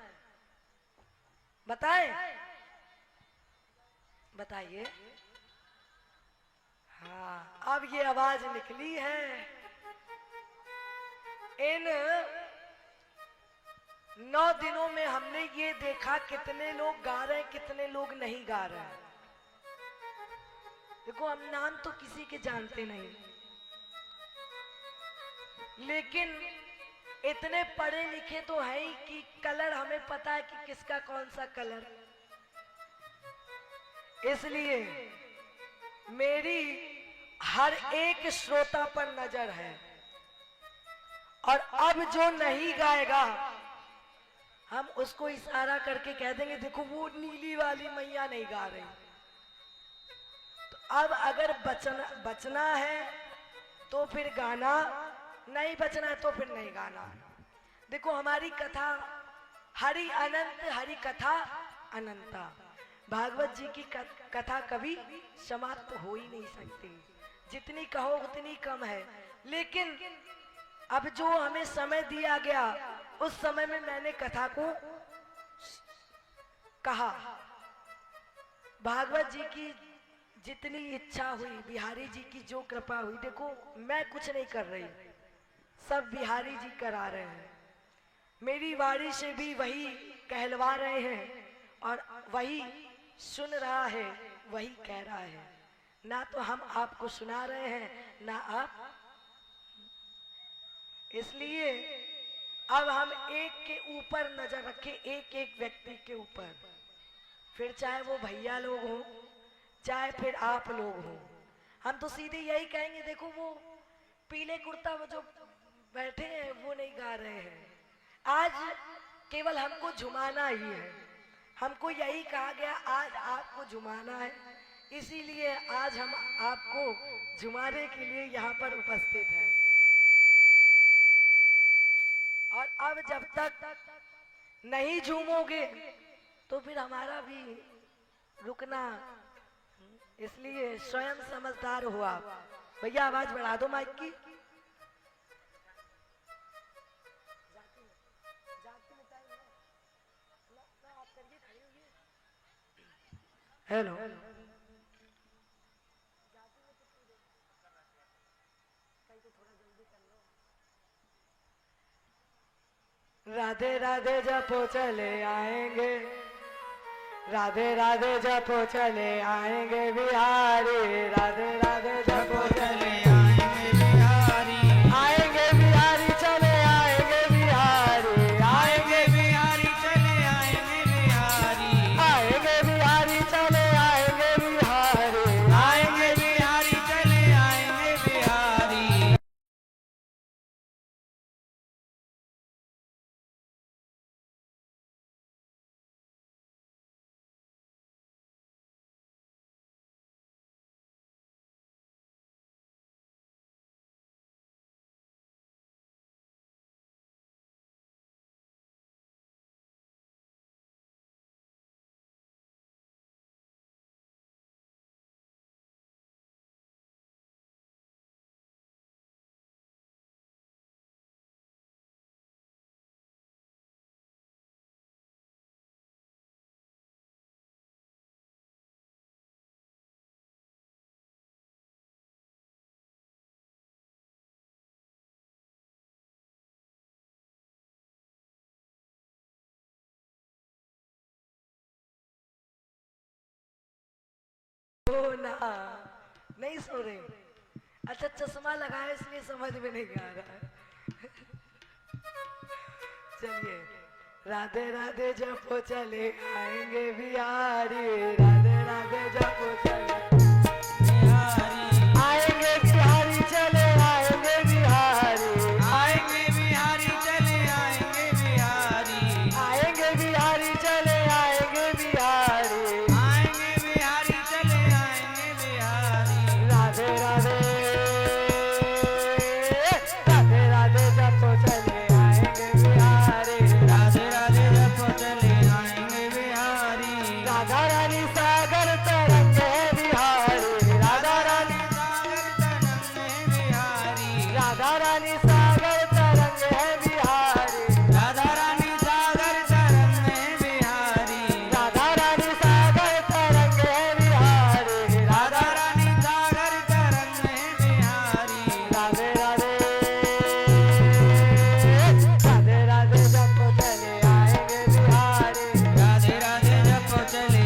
बताएं, बताइए। हाँ, अब ये आवाज निकली है। इन 9 दिनों में हमने ये देखा कितने लोग गा रहे हैं, कितने लोग नहीं गा रहे हैं। देखो हम नाम तो किसी के जानते नहीं, लेकिन इतने पढ़े लिखे तो है ही कि कलर हमें पता है कि किसका कौन सा कलर। इसलिए मेरी हर एक श्रोता पर नजर है, और अब जो नहीं गाएगा हम उसको इशारा करके कह देंगे देखो वो नीली वाली मैया नहीं गा रही। तो अब अगर बचना है तो फिर गाना, नहीं बचना है तो फिर नहीं गाना। देखो हमारी कथा हरि अनंत, हरि कथा अनंता। भागवत जी की कथा कभी समाप्त हो ही नहीं सकती, जितनी कहो उतनी कम है। लेकिन अब जो हमें समय दिया गया उस समय में मैंने कथा को कहा। भागवत जी की जितनी इच्छा हुई, बिहारी जी की जो कृपा हुई, देखो मैं कुछ नहीं कर रही, सब बिहारी जी करा रहे हैं। मेरी वाणी से भी वही कहलवा रहे हैं और वही सुन रहा है, वही कह रहा है। ना तो हम आपको सुना रहे हैं ना आप। इसलिए अब हम एक के ऊपर नजर रखें, एक एक व्यक्ति के ऊपर, फिर चाहे वो भैया लोग हों चाहे फिर आप लोग हों। हम तो सीधे यही कहेंगे, देखो वो पीले कुर्ता वो जो बैठे हैं वो नहीं गा रहे हैं। आज केवल हमको झुमाना ही है, हमको यही कहा गया आज आपको झुमाना है, इसीलिए आज हम आपको झुमाने के लिए यहाँ पर उपस्थित हैं। और अब जब तक नहीं झूमोगे तो फिर हमारा भी रुकना, इसलिए स्वयं समझदार हो आप। भैया आवाज बढ़ा दो माइक की। हेलो राधे राधे जपो चले आएंगे, राधे राधे जपो चले आएंगे बिहारी, राधे राधे जपो चले आएंगे बिहारी, आएंगे बिहारी चले आएंगे बिहारी, आएंगे बिहारी चले आएंगे बिहारी, आएंगे बिहारी चले आएंगे बिहारी, आएंगे बिहारी चले आएंगे बिहारी। ओ ना नहीं सो रहे। अच्छा चश्मा लगाया इसलिए समझ में नहीं आ रहा है। चलिए राधे राधे जपो चले आएंगे बिहारी, राधे राधे जपो चले आएंगे बिहारी चले आएंगे बिहारी, आएंगे बिहारी चले आएंगे बिहारी, आएंगे बिहारी चले आएंगे बिहारी, आएंगे बिहारी चले आएंगे बिहारी। राधे राधे राधे राधे जपो चले आएंगे बिहारी, राधे राधे जपो चले आएंगे बिहारी, राधा रानी सागर तरंग है बिहारी, राधा रानी सागर तरंग है बिहारी, राधा रानी सागर तरंग है बिहारी, राधा रानी सागर तरंग है बिहारी, राधा रानी सागर तरंग है बिहारी, राधा रानी सागर तरंग है बिहारी। राधे राधे राधे राधे जपो चले आएंगे बिहारी, राधे राधे जपो चले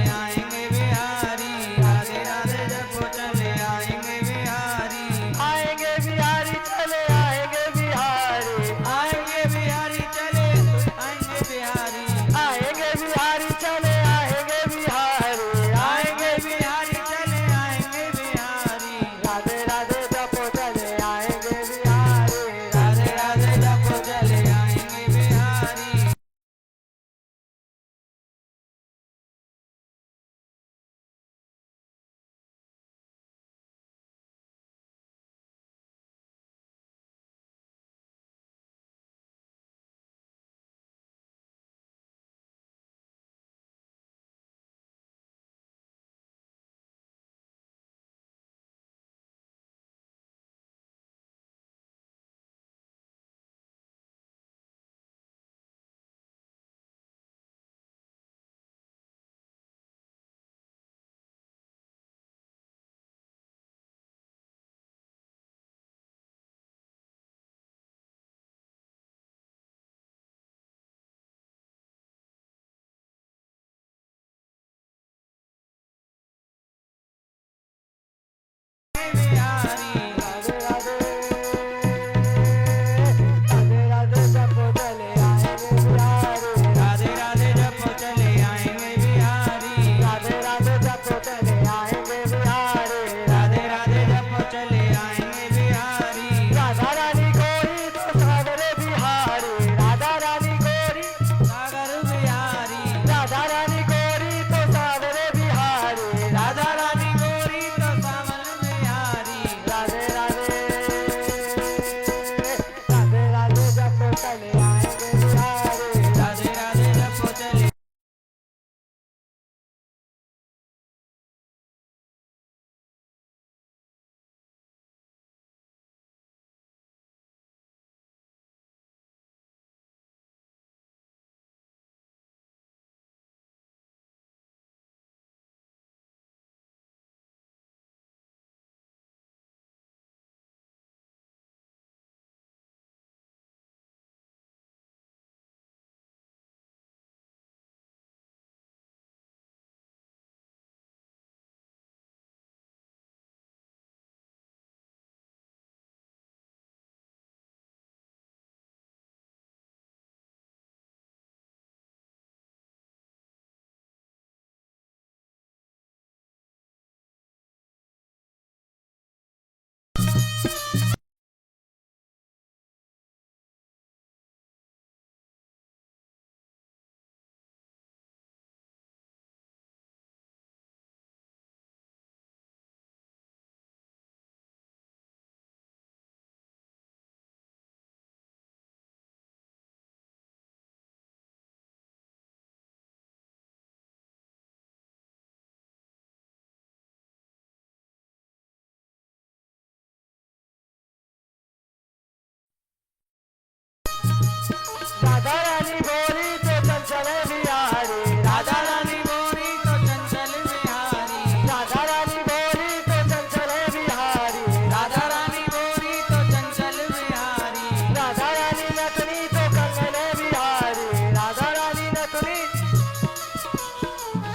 राधा रानी बोली तो चंचल बिहारी, राधा रानी बोली तो चंचल बिहारी, राधा रानी बोली तो चंचल बिहारी, राधा रानी बोली तो चंचल बिहारी, राधा रानी नतनी तो कंगन बिहारी, राधा रानी नतनी।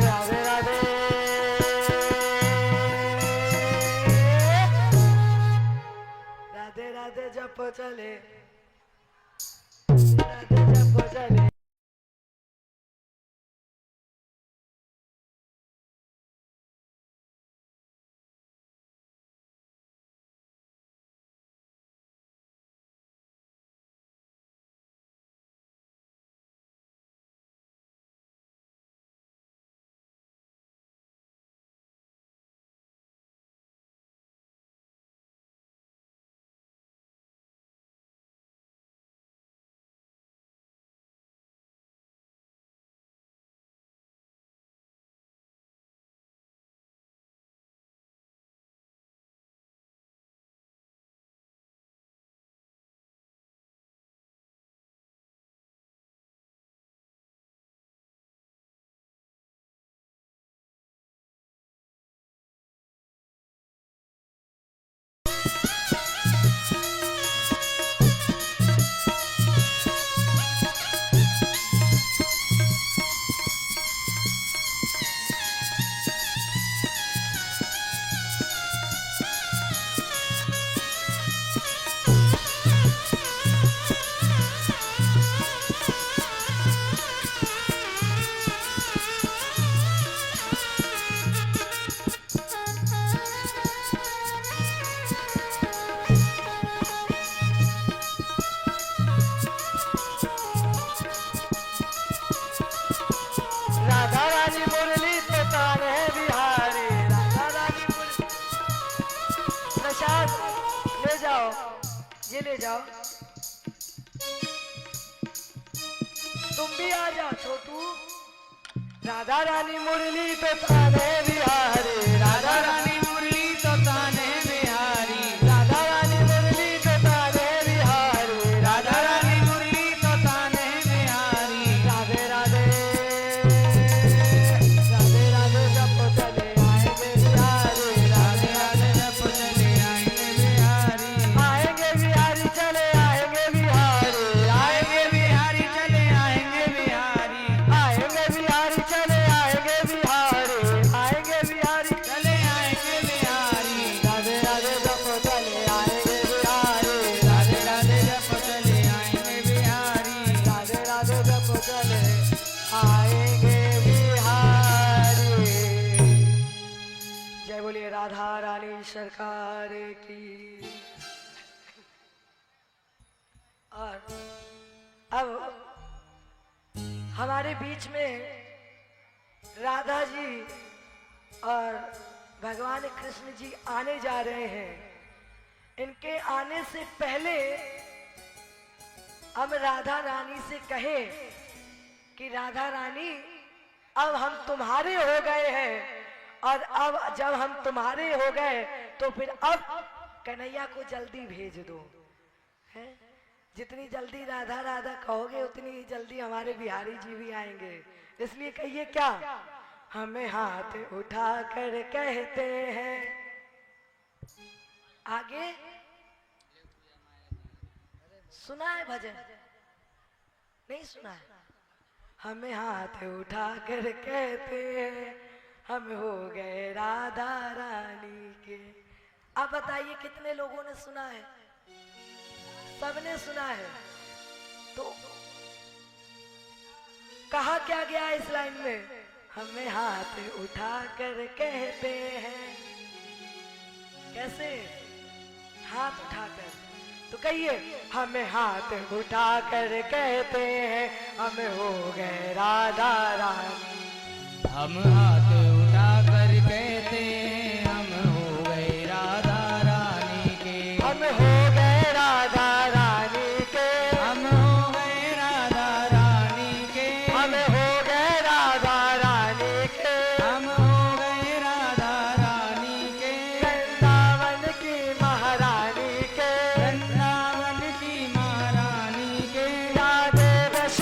राधे राधे राधे राधे जप चले, राधे जप चले। राधा रानी मुरली तो ताने बिहारी, राधा रानी मुरली। प्रसाद ले जाओ, ये ले जाओ। तुम भी आ जाओ छोटू। राधा रानी मुरली तो ताने बिहारी, राधा रानी मुरली तो ताने बिहारी, राधा रानी मुरली तो ताने बिहारी, राधा रानी मुरली तो ताने बिहारी, राधे राधे राधे राधे जप चले आएंगे बिहारी, राधे राधे जप चले आएंगे बिहारी, आएंगे बिहारी चले आएंगे बिहारी, आएंगे बिहारी चले आएंगे बिहारी, आएंगे बिहारी चले आएंगे बिहारी, आएंगे बिहारी चले आएंगे बिहारी, राधे राधे जप चले आएंगे बिहारी, राधे राधे जप चले आएंगे बिहारी, राधे राधे जप चले आएंगे बिहारी। जय बोलिए राधा रानी सरकार की। और अब हमारे बीच में राधा जी और भगवान कृष्ण जी आने जा रहे हैं। इनके आने से पहले हम राधा रानी से कहे कि राधा रानी अब हम तुम्हारे हो गए हैं, और अब जब हम तुम्हारे हो गए तो फिर अब कन्हैया को जल्दी भेज दो। है जितनी जल्दी राधा राधा कहोगे उतनी ही जल्दी हमारे बिहारी जी भी आएंगे। इसलिए कहिए क्या, हमें हाथ उठा कर कहते हैं। आगे सुना है भजन? नहीं सुना है? हमें हाथ उठा कर कहते हैं हम हो गए राधा रानी के। अब बताइए कितने लोगों ने सुना है? सबने सुना है। तो कहा क्या गया इस लाइन में? हमें हाथ उठा कर कहते हैं। कैसे? हाथ उठाकर। तो कहिए, हमें हाथ उठा कर कहते हैं हम हो गए राधा रानी। हम हाथ उठा कर कहते हैं हम हो गए राधा रानी के। हम हो गए राधा रानी के। हम हो गए राधा रानी के। हम हो गए राधा रानी के। हम हो गए राधा रानी के। वृंदावन की महारानी के। वृंदावन की महारानी के। राधे दश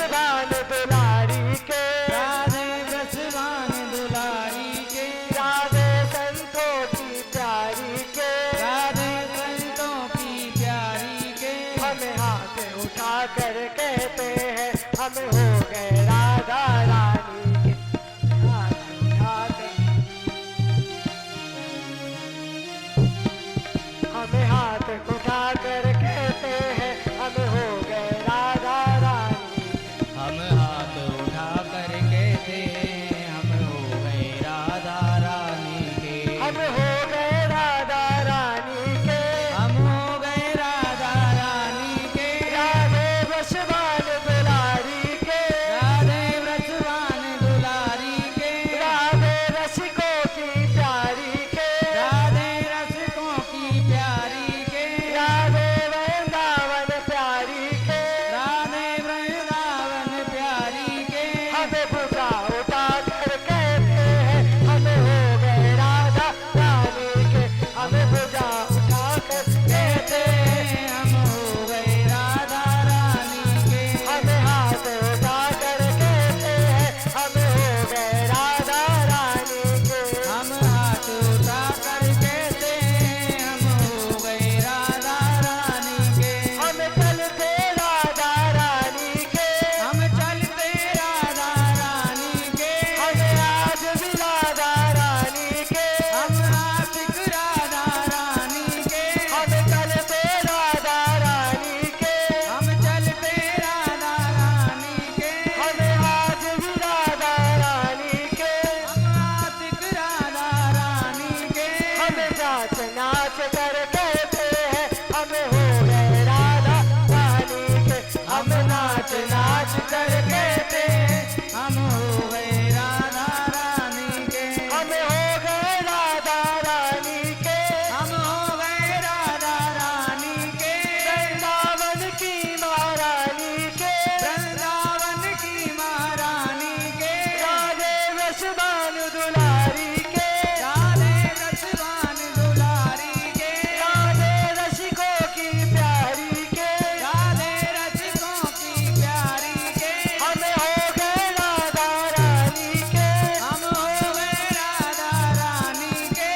कर कहते हैं हम हो गए राधा रानी के। हम नाच नाच कर कहते हैं हम हो गए राधा रानी के। हम हो गए राधा रानी के। हम हो गए राधा रानी के। वृंदावन की महारानी के। वृंदावन की महारानी के। राधे रसबान दुलारी के। राधे रसवान दुलारी के। राधे रसिकों की प्यारी के। राधे रसिकों की प्यारी के। हम हो गए राधा रानी के। हम हो गए राधा रानी के।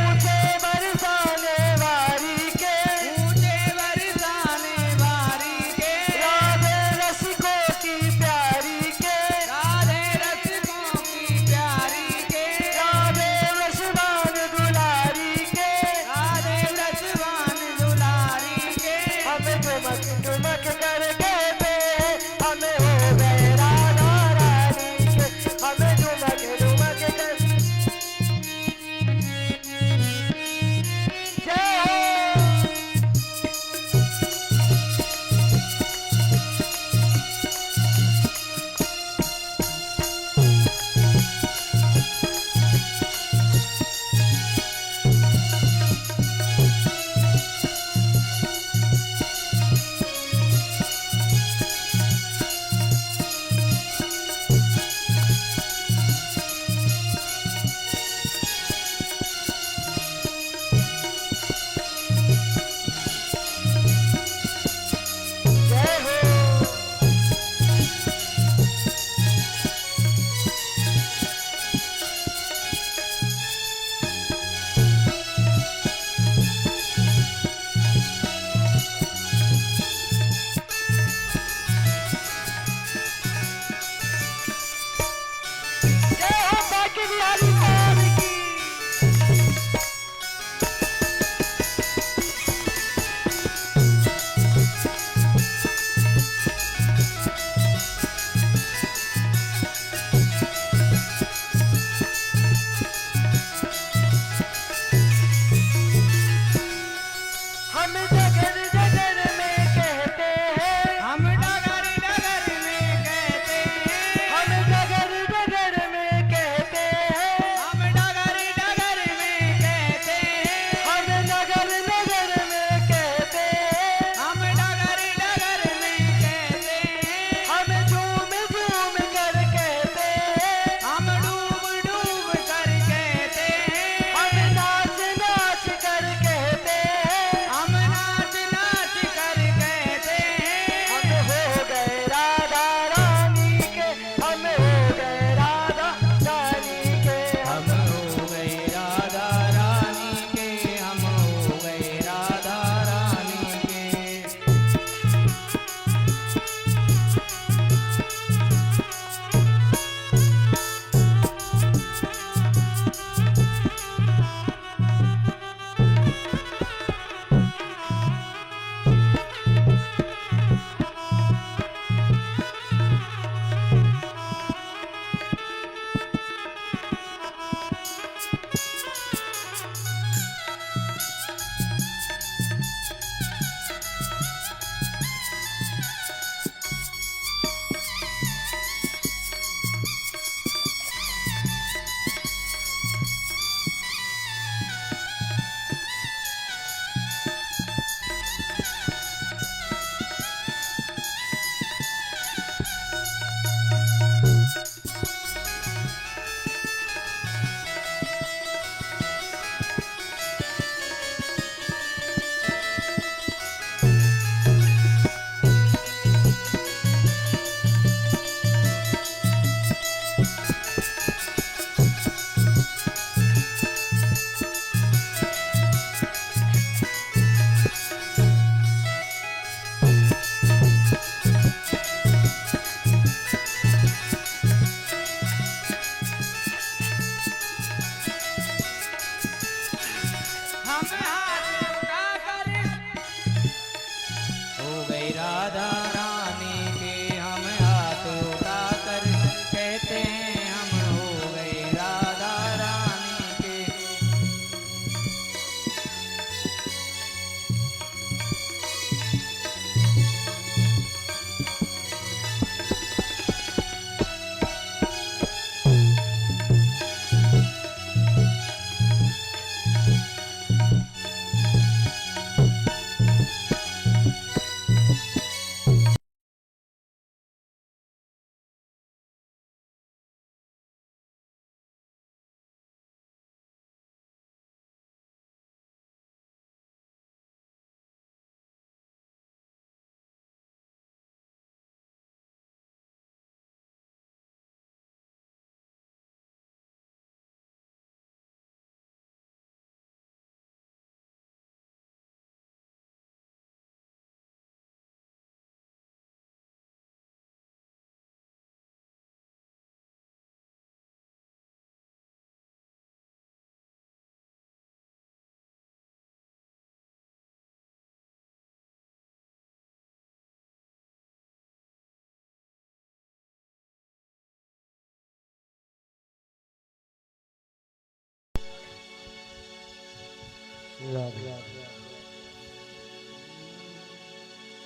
ऊंचे बरसाने वारी के। ऊंचे बरसाने वारी के। राधे रसिकों की प्यारी के। राधे रसिकों की प्यारी के।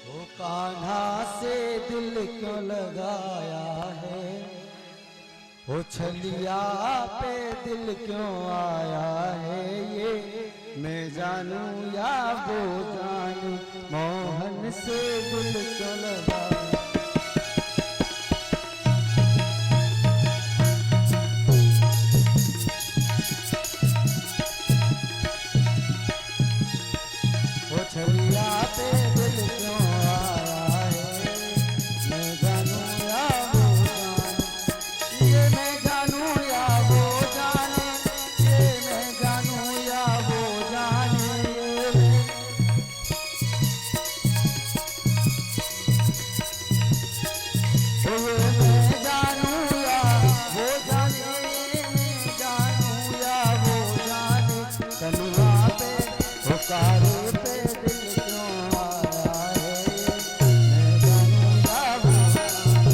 वो कान्हा से दिल क्यों लगाया है, वो छलिया पे दिल क्यों आया है, ये मैं जानूं या वो जानूं, मोहन से दिल क्यों लगाया। वो छलिया पे दिल क्यों आया है, मैं जानूं या वो जाने, ये मैं जानूं या वो जाने, ये मैं जानूं या वो जाने, ये मैं जानूं या वो जाने, मैं जानूं या वो जाने, कनुआ पे पुकारे पे दिल क्यों आया है, मैं जानूं या वो जाने।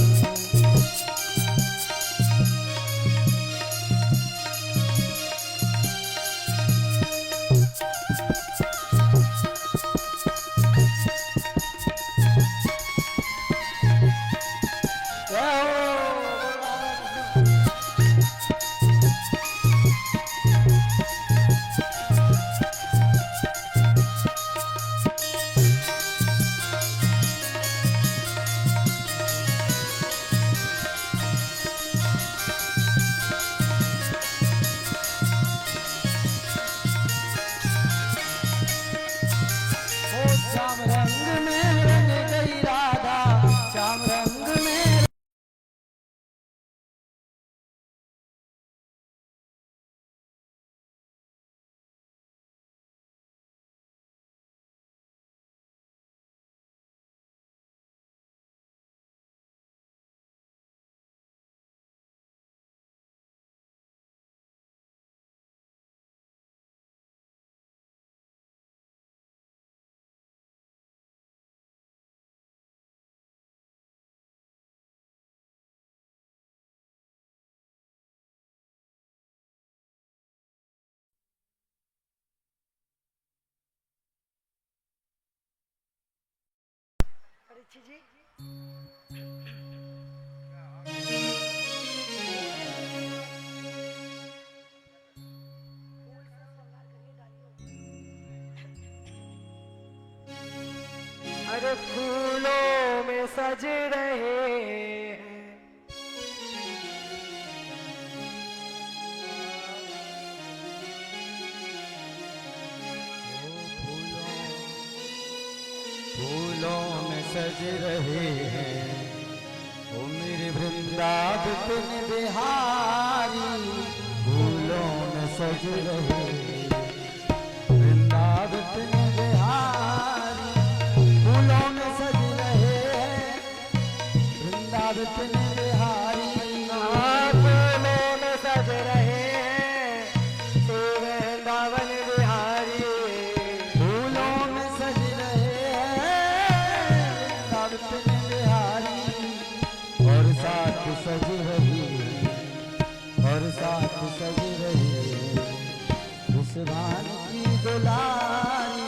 जय हो। ओ श्याम रंग में रंग गई राधा, श्याम रंग में परीक्षित जी, अरे फूलों में सज रहे हैं, फूलों में सज रहे हैं, ओ मेरे वृंदावन बिहारी, फूलों में सज रहे हैं, वृंदावन बिहारी, फूलों में सज रहे हैं, वृंदावन बिहारी, फूलों में सज रहे हैं, श्री वृंदावन बिहारी, फूलों में सज रहे हैं, वृंदावन बिहारी, और साथ सज रही है, और साथ सज रही है, विश्वान की दुलारी।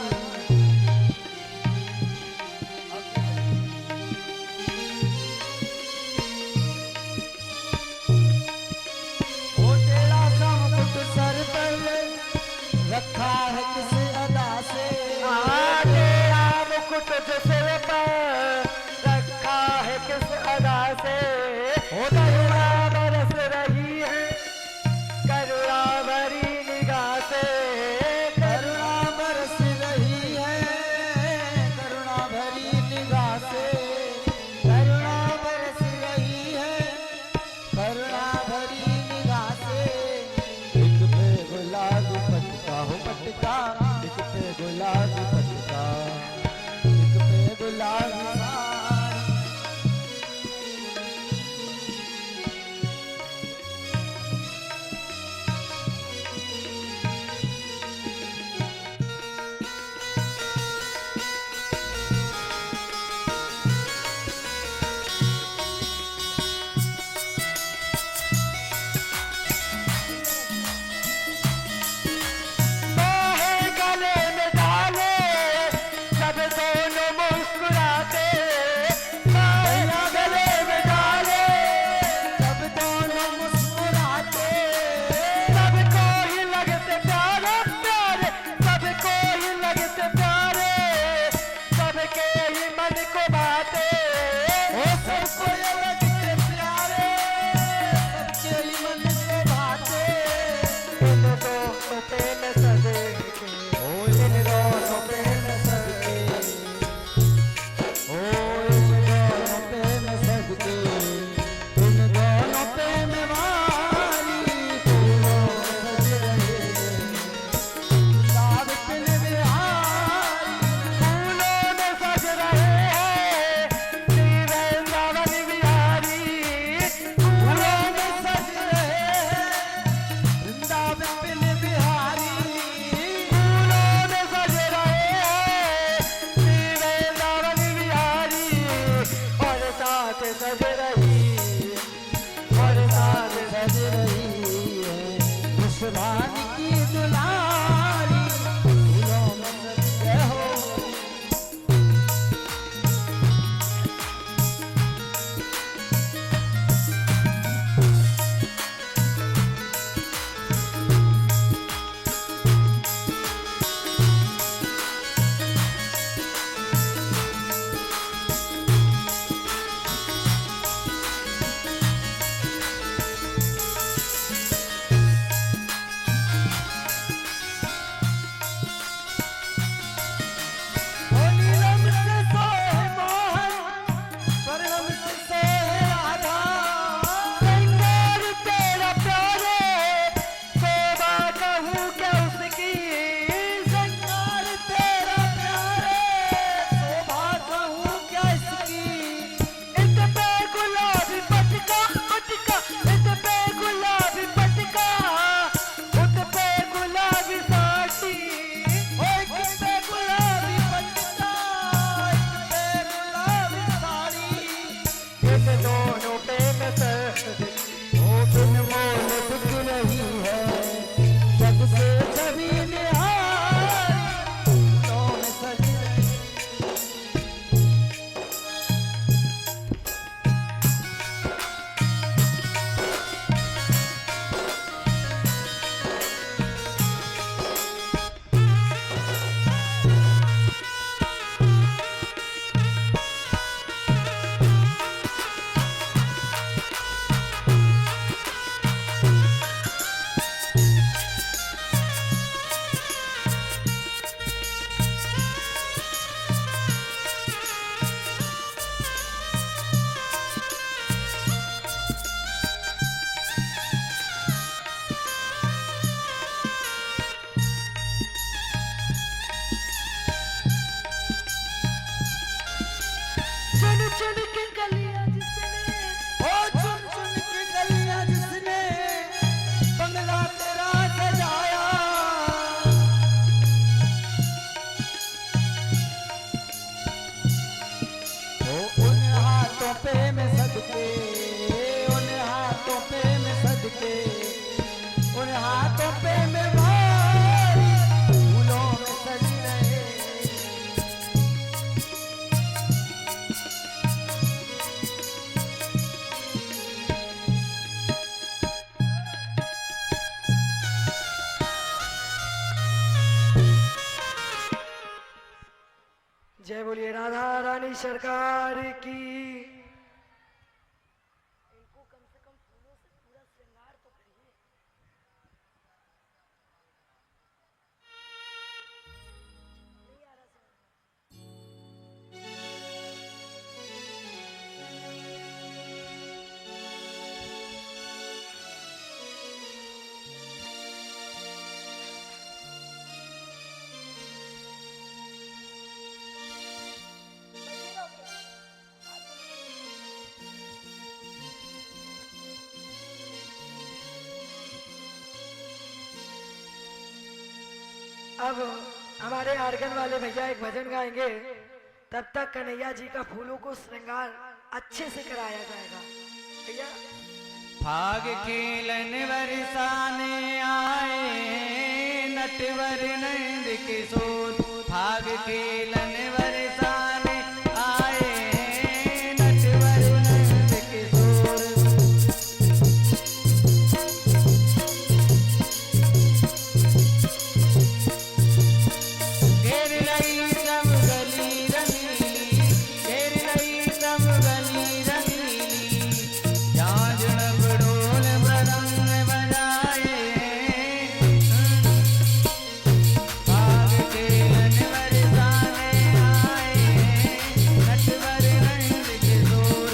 हाथों पे में भारी फूलों में सज रहे। जय बोलिए राधा रानी सरकार की। इनको कम से कम फूलों से पूरा श्रृंगार तो करिए। नहीं आ रहा समझ। अब हमारे आर्गन वाले भैया एक भजन गाएंगे, तब तक कन्हैया जी का फूलों को श्रृंगार अच्छे से कराया जाएगा। भैया फाग खेलन बरसाने आए नटवर नंद किशोर। फाग खेलन बरसाने आए नटवर नंद किशोर। घेर लई सब गली रंगीली, घेर लई सब गली रंगीली। झांझ ढोल मृदंग बजाए, फाग खेलन बरसाने आए नटवर नंद किशोर।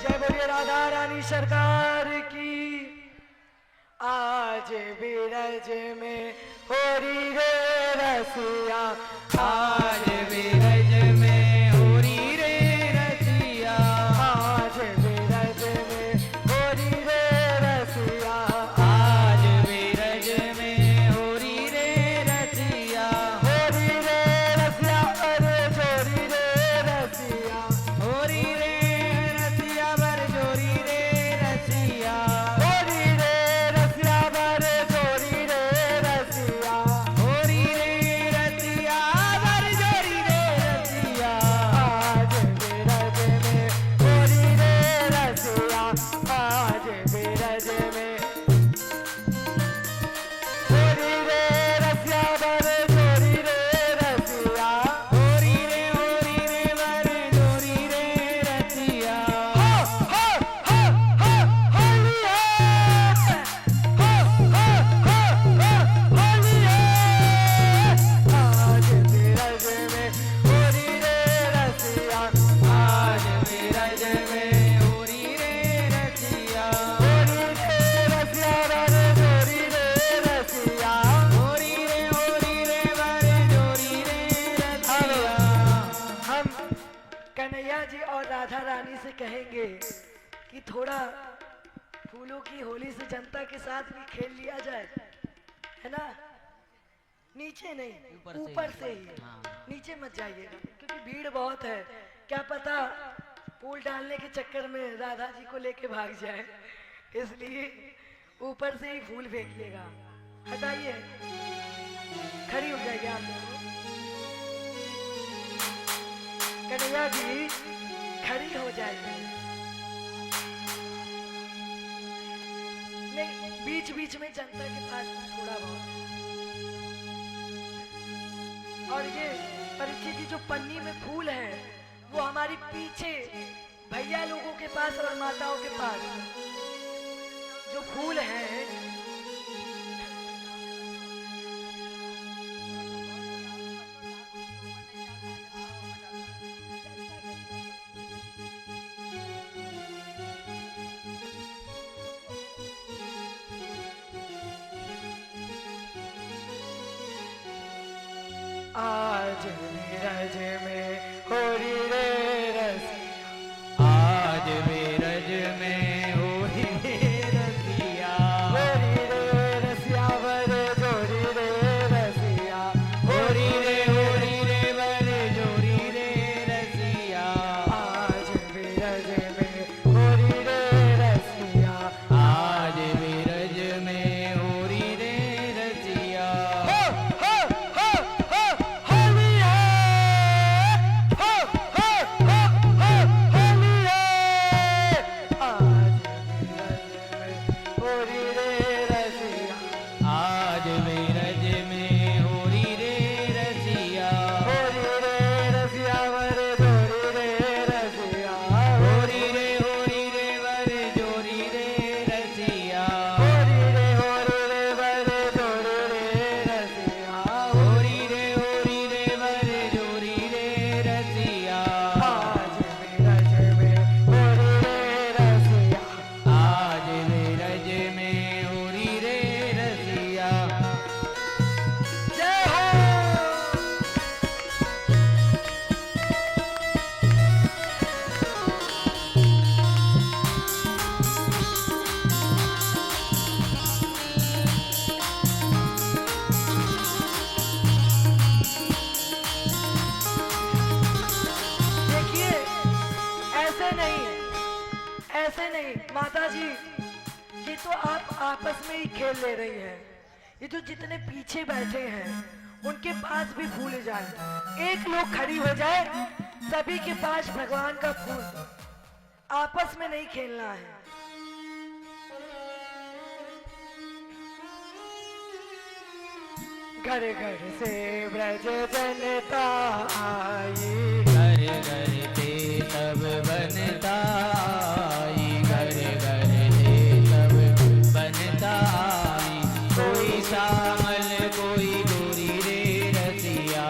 जय बोलिए राधा रानी सरकार की। आज बीरज में होरी रे रसिया, आज बीरज में होरी रे रसिया। आज बीरज में होरी रे रसिया। आज बीरज में होरी रे रसिया। होरी रे रसिया अरे जोरी रे रसिया। होरी रे रसिया बर जोरी रे रसिया। होरी रे रसिया बर जोरी रे रसिया। होरी रे रसिया बर जोरी रे रसिया। आज बीरज में होरी रे रसिया। आज बीरज में होरी रे रसिया बर जोरी रे रसिया। होरी रे बर जोरी रे रसिया। हो हो हो हो होली है। हो हो हो हो होली है। आज बीरज में होरी रे रसिया। आज बीरज में होरी रे रसिया। होरी रे रसिया बर जोरी रे रसिया। होरी रे बर जोरी रे रसिया। हम कन्हैया जी और राधा रानी से कहेंगे कि थोड़ा फूलों की होली से जनता के साथ भी खेल लिया जाए, है ना। नीचे नहीं, ऊपर से ही। नीचे मत जाइएगा क्योंकि भीड़ बहुत है। क्या पता फूल डालने के चक्कर में राधा जी को लेके भाग जाए, इसलिए ऊपर से ही फूल फेंकिएगा। हटाइए, खड़ी हो जाइए आप लोग। कन्हैया जी खड़ी हो जाइए। नहीं, बीच बीच में जनता के पास थोड़ा बहुत। और ये परीक्षित जी जो पन्नी में फूल है वो हमारी पीछे भैया लोगों के पास और माताओं के पास जो फूल है आज नीरज में होरी रे रसिया, आज मेरज में होरी रे रसिया, होरी रे रसिया वर जोरी रे रसिया, होरी रे वर जोरी रे रसिया। आज नीरज में होरी रे रसिया, आज मेरज में होरी रे रसिया। हो होली है, हो होली है। आज नीरज में होरी रे रसिया, आज मेरज में होरी रे रसिया, होरी रे रसिया वर जोरी रे रसिया, होरी रे वर जोरी रे रसिया, होरी रे वर जोरी रे रसिया, होरी रे वर जोरी रे रसिया। आज नीरज में होरी रे रसिया। आज मेरज में होरी रे रसिया। जय हो। देखिए ऐसे नहीं माता जी, ये तो आप आपस में ही खेल ले रही हैं। ये जो जितने पीछे बैठे हैं उनके पास भी फूल जाए, एक लोग खड़ी हो जाए, सभी के पास भगवान का फूल। आपस में नहीं खेलना है। घर घर से ब्रज जनता आई, घर घर ते तब बनता आई, घर घर ते तब बनता आई। कोई श्यामल कोई गोरी रे रसिया,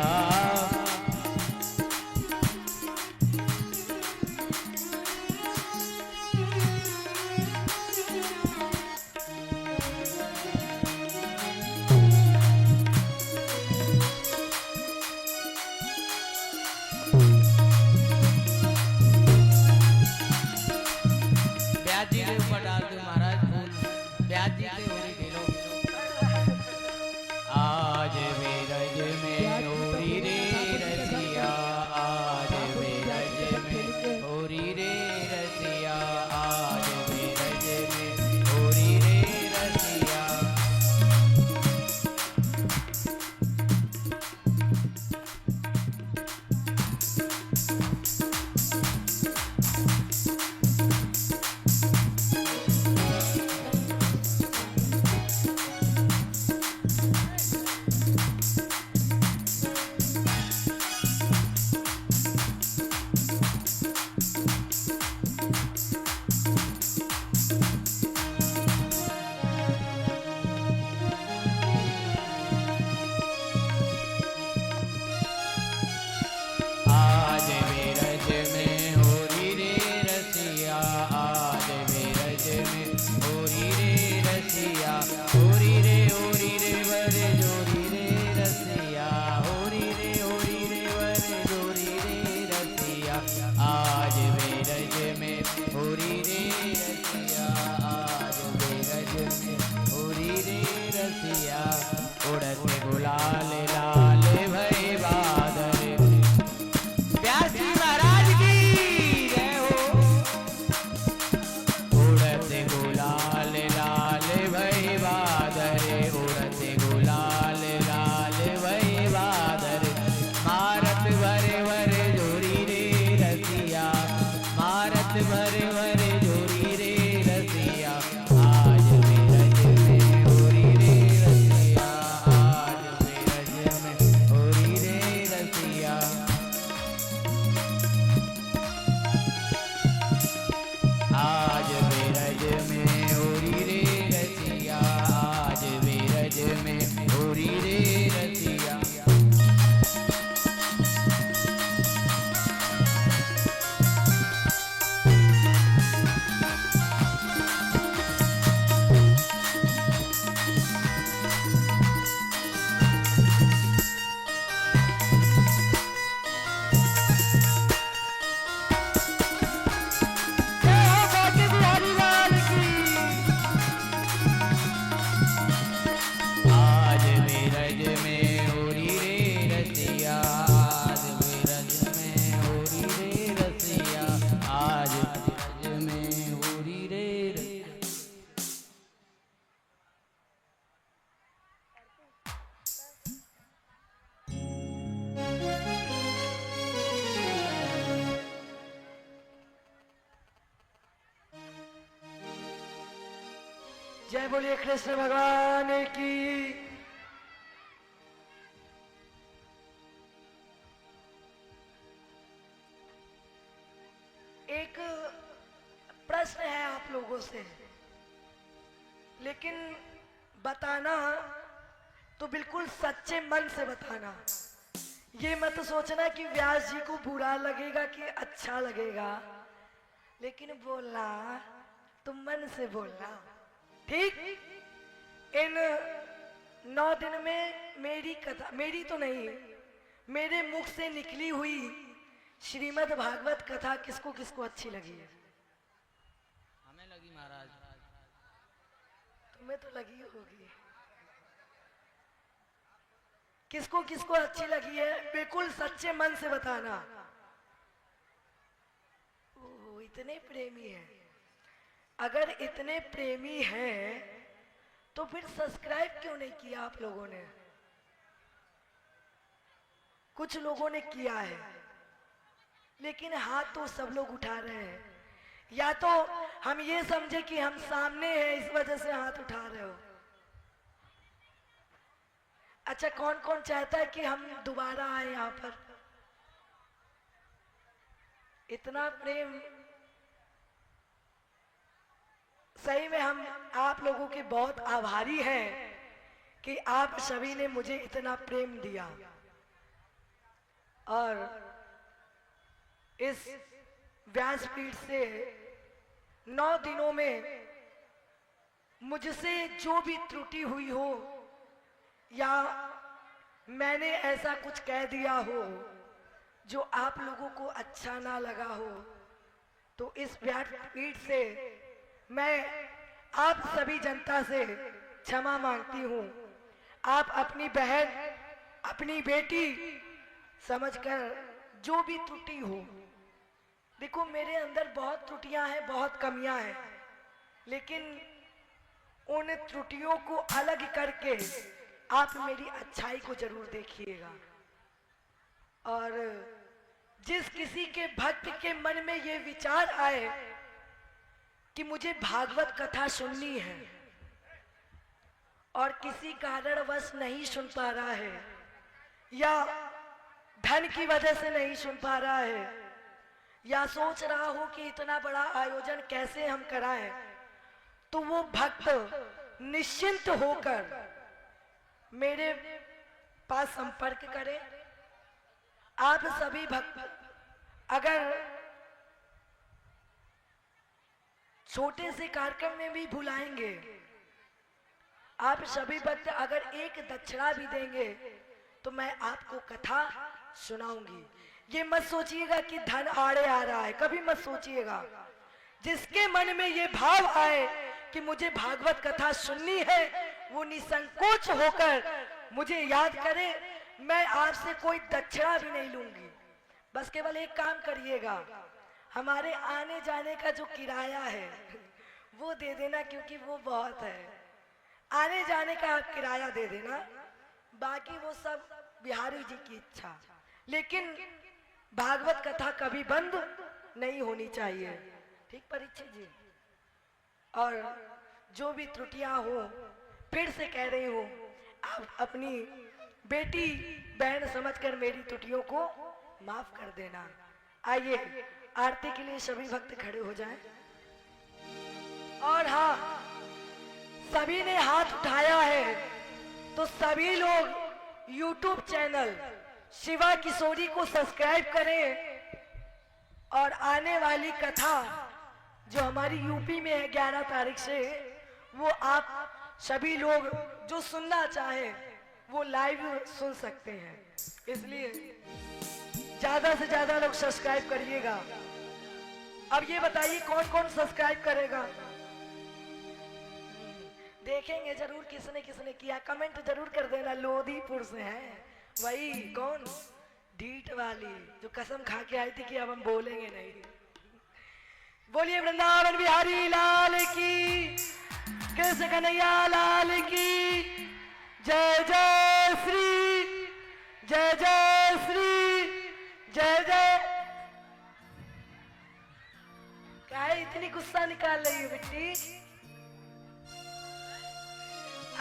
जय बोलिए कृष्ण भगवान की। एक प्रश्न है आप लोगों से, लेकिन बताना तो बिल्कुल सच्चे मन से बताना। ये मत सोचना कि व्यास जी को बुरा लगेगा कि अच्छा लगेगा, लेकिन बोलना तुम मन से बोलना, ठीक। इन 9 दिन में मेरी कथा, मेरी तो नहीं, मेरे मुख से निकली हुई श्रीमद् भागवत कथा किसको किसको अच्छी लगी है? हमें लगी महाराज। तुम्हें तो लगी होगी। किसको किसको अच्छी लगी है बिल्कुल सच्चे मन से बताना। ओह, इतने प्रेमी हैं। अगर इतने प्रेमी हैं तो फिर सब्सक्राइब क्यों नहीं किया आप लोगों ने? कुछ लोगों ने किया है, लेकिन हाथ तो सब लोग उठा रहे हैं। या तो हम ये समझे कि हम सामने हैं इस वजह से हाथ उठा रहे हो। अच्छा, कौन कौन चाहता है कि हम दोबारा आए यहाँ पर? इतना प्रेम, सही में हम आप लोगों के बहुत आभारी हैं कि आप सभी ने मुझे इतना प्रेम दिया। और इस व्यासपीठ से 9 दिनों में मुझसे जो भी त्रुटि हुई हो या मैंने ऐसा कुछ कह दिया हो जो आप लोगों को अच्छा ना लगा हो, तो इस व्यासपीठ से मैं आप सभी जनता से क्षमा मांगती हूँ। आप अपनी बहन, अपनी बेटी समझकर जो भी त्रुटि हो, देखो मेरे अंदर बहुत त्रुटियां हैं, बहुत कमियां हैं, लेकिन उन त्रुटियों को अलग करके आप मेरी अच्छाई को जरूर देखिएगा। और जिस किसी के भक्त के मन में ये विचार आए कि मुझे भागवत कथा सुननी है और किसी कारणवश नहीं सुन पा रहा है या धन की वजह से नहीं सुन पा रहा है या सोच रहा हो कि इतना बड़ा आयोजन कैसे हम कराएं, तो वो भक्त निश्चिंत होकर मेरे पास संपर्क करें। आप सभी भक्त अगर छोटे से कार्यक्रम में भी बुलाएंगे, आप सभी भक्त अगर एक दक्षिणा भी देंगे तो मैं आपको कथा सुनाऊंगी। ये मत सोचिएगा कि धन आड़े आ रहा है, कभी मत सोचिएगा। जिसके मन में ये भाव आए कि मुझे भागवत कथा सुननी है, वो निसंकोच होकर मुझे याद करे। मैं आपसे कोई दक्षिणा भी नहीं लूंगी, बस केवल एक काम करिएगा, हमारे आने जाने का जो किराया है वो दे देना, क्योंकि वो बहुत है। आने जाने का आप किराया दे देना, बाकी वो सब बिहारी जी की इच्छा। लेकिन भागवत कथा कभी बंद नहीं होनी चाहिए, ठीक परीक्षित जी। और जो भी त्रुटियां हो, फिर से कह रही हूं, आप अपनी बेटी बहन समझकर मेरी त्रुटियों को माफ कर देना। आइए आरती के लिए सभी भक्त खड़े हो जाएं। और हाँ, सभी ने हाथ उठाया है तो सभी लोग YouTube चैनल शिवा किशोरी को सब्सक्राइब करें और आने वाली कथा जो हमारी यूपी में है 11 तारीख से, वो आप सभी लोग जो सुनना चाहें वो लाइव सुन सकते हैं। इसलिए ज्यादा से ज्यादा लोग सब्सक्राइब करिएगा। अब ये बताइए कौन कौन सब्सक्राइब करेगा? देखेंगे जरूर किसने किसने किया, कमेंट जरूर कर देना। लोधीपुर से है वही, कौन ढीठ वाली जो कसम खा के आई थी कि अब हम बोलेंगे नहीं। बोलिए वृंदावन बिहारी लाल की, कृष्ण कन्हैया लाल की जय जय श्री, जय जय श्री, जय जय। क्या है इतनी गुस्सा निकाल रही हो बेटी?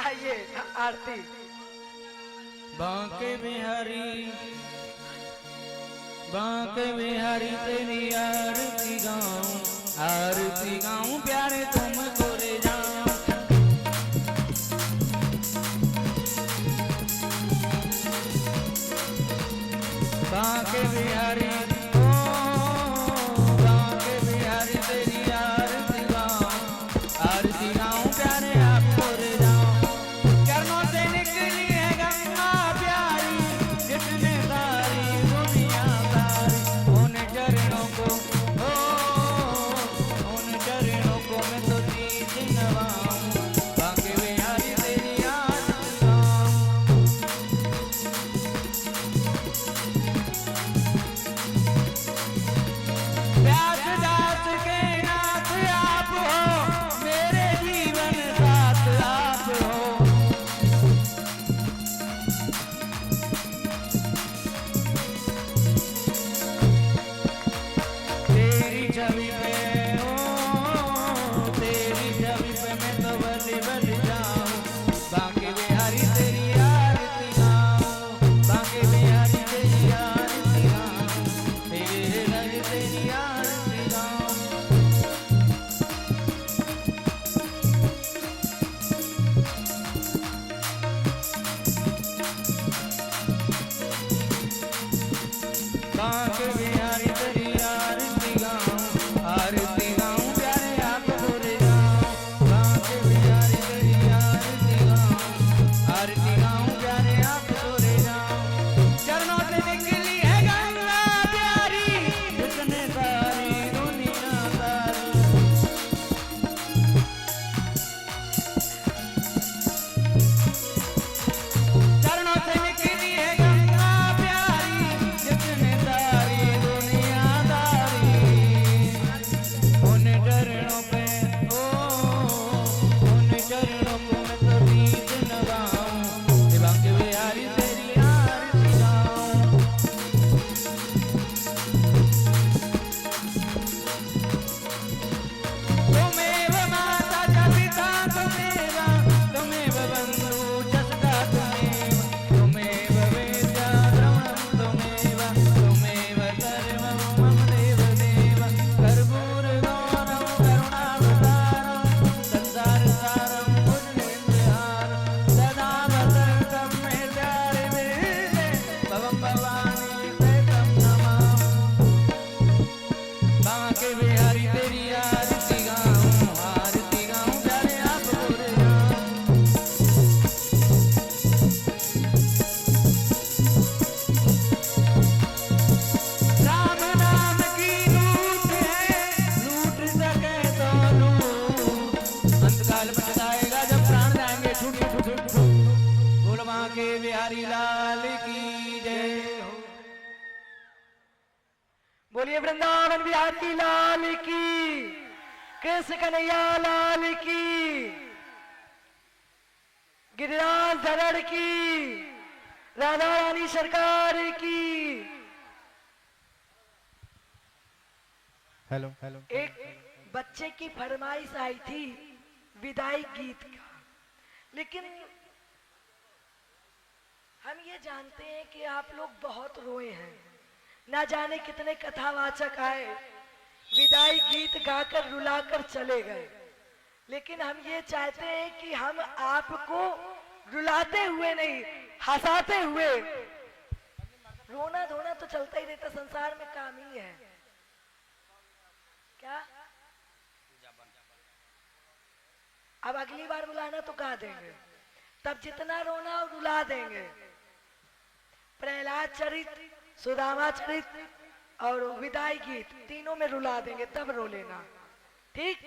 आइए आरती। बांके बिहारी तेरी आरती गाऊं प्यारे तुमको ले जाऊं। बांके बिहारी तेरी आरती गाऊं प्यारे आपको ले जाऊं। चरणों से निकली है गंगा प्यारी, जितने सारी दुनिया सारी, उन चरणों को मैं तो तीज नवाऊं। बांके बिहारी तेरी आरती गाऊं। व्यास दास के नाथ आप हो, मेरे जीवन साथ आप हो। तेरी छवि पे मैं तो बल जाऊं। बांके बिहारी तेरी आरती गाऊं। बांके बिहारी तेरी आरती गाऊं। तेरे घर तेरी आरती गाऊं। बांके बिहारी तेरी आरती गाऊं प्यारे आपको ले जाऊं। बांके बिहारी तेरी आरती गाऊं प्यारे आपको ले जाऊं। चरणों से निकली है गंगा प्यारी, जितने सारी दुनिया सारी। चरणों से निकली है गंगा प्यारी, जितने सारी दुनिया सारी। उन चरणों पे मैं तो तीज नवाऊं। बांके बिहारी तेरी आरती गाऊं। तुमेव माता च पिता तुमेव बंधु च सखा तुमेव वेद्या द्रवणं तुमेव सर्वं मम देव कर्पूरगौरं करुणावतारं संसार सारं भुजगेन्द्रहारं सदा वसन्तं मे प्यारे मेरे भवं भवानी प्रेतं नमामि। बांके बिहारी तेरी आरती गाऊं प्यारे आपको ले जाऊं। राम नाम की लूट है, लूट सके तो लूट। अंतकाल पछताएगा जब प्राण जाएंगे छूट। बोल बांके बिहारी लाल की जय हो। बोलिए वृंदावन बिहारी लाल की, कृष्ण कन्हैया लाल की, गिरिराज धरण की, राधा रानी सरकार की। हेलो एक बच्चे की फरमाइश आई थी विदाई गीत का, लेकिन हम ये जानते हैं कि आप लोग बहुत रोए हैं। ना जाने कितने कथावाचक आए, विदाई गीत गाकर रुलाकर चले गए, लेकिन हम ये चाहते हैं कि हम आपको रुलाते हुए नहीं, हंसाते हुए। रोना धोना तो चलता ही रहता, संसार में काम ही है क्या। अब अगली बार बुलाना तो गा देंगे, तब जितना रोना और रुला देंगे। प्रहलाद चरित, सुदामा चरित और विदाई गीत तीनों में रुला देंगे, तब रो लेना, ठीक।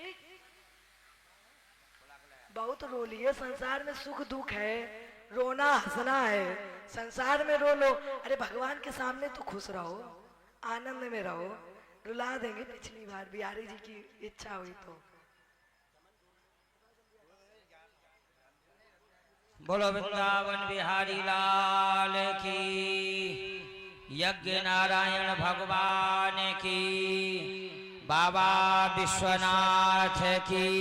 बहुत रो लिए, संसार में सुख दुख है, रोना हंसना है, संसार में रो लो। अरे भगवान के सामने तो खुश रहो, आनंद में रहो। रुला देंगे पिछली बार, बिहारी जी की इच्छा हुई तो। बोलो वृंदावन बिहारी लाल की, यज्ञ नारायण भगवान की, बाबा विश्वनाथ की।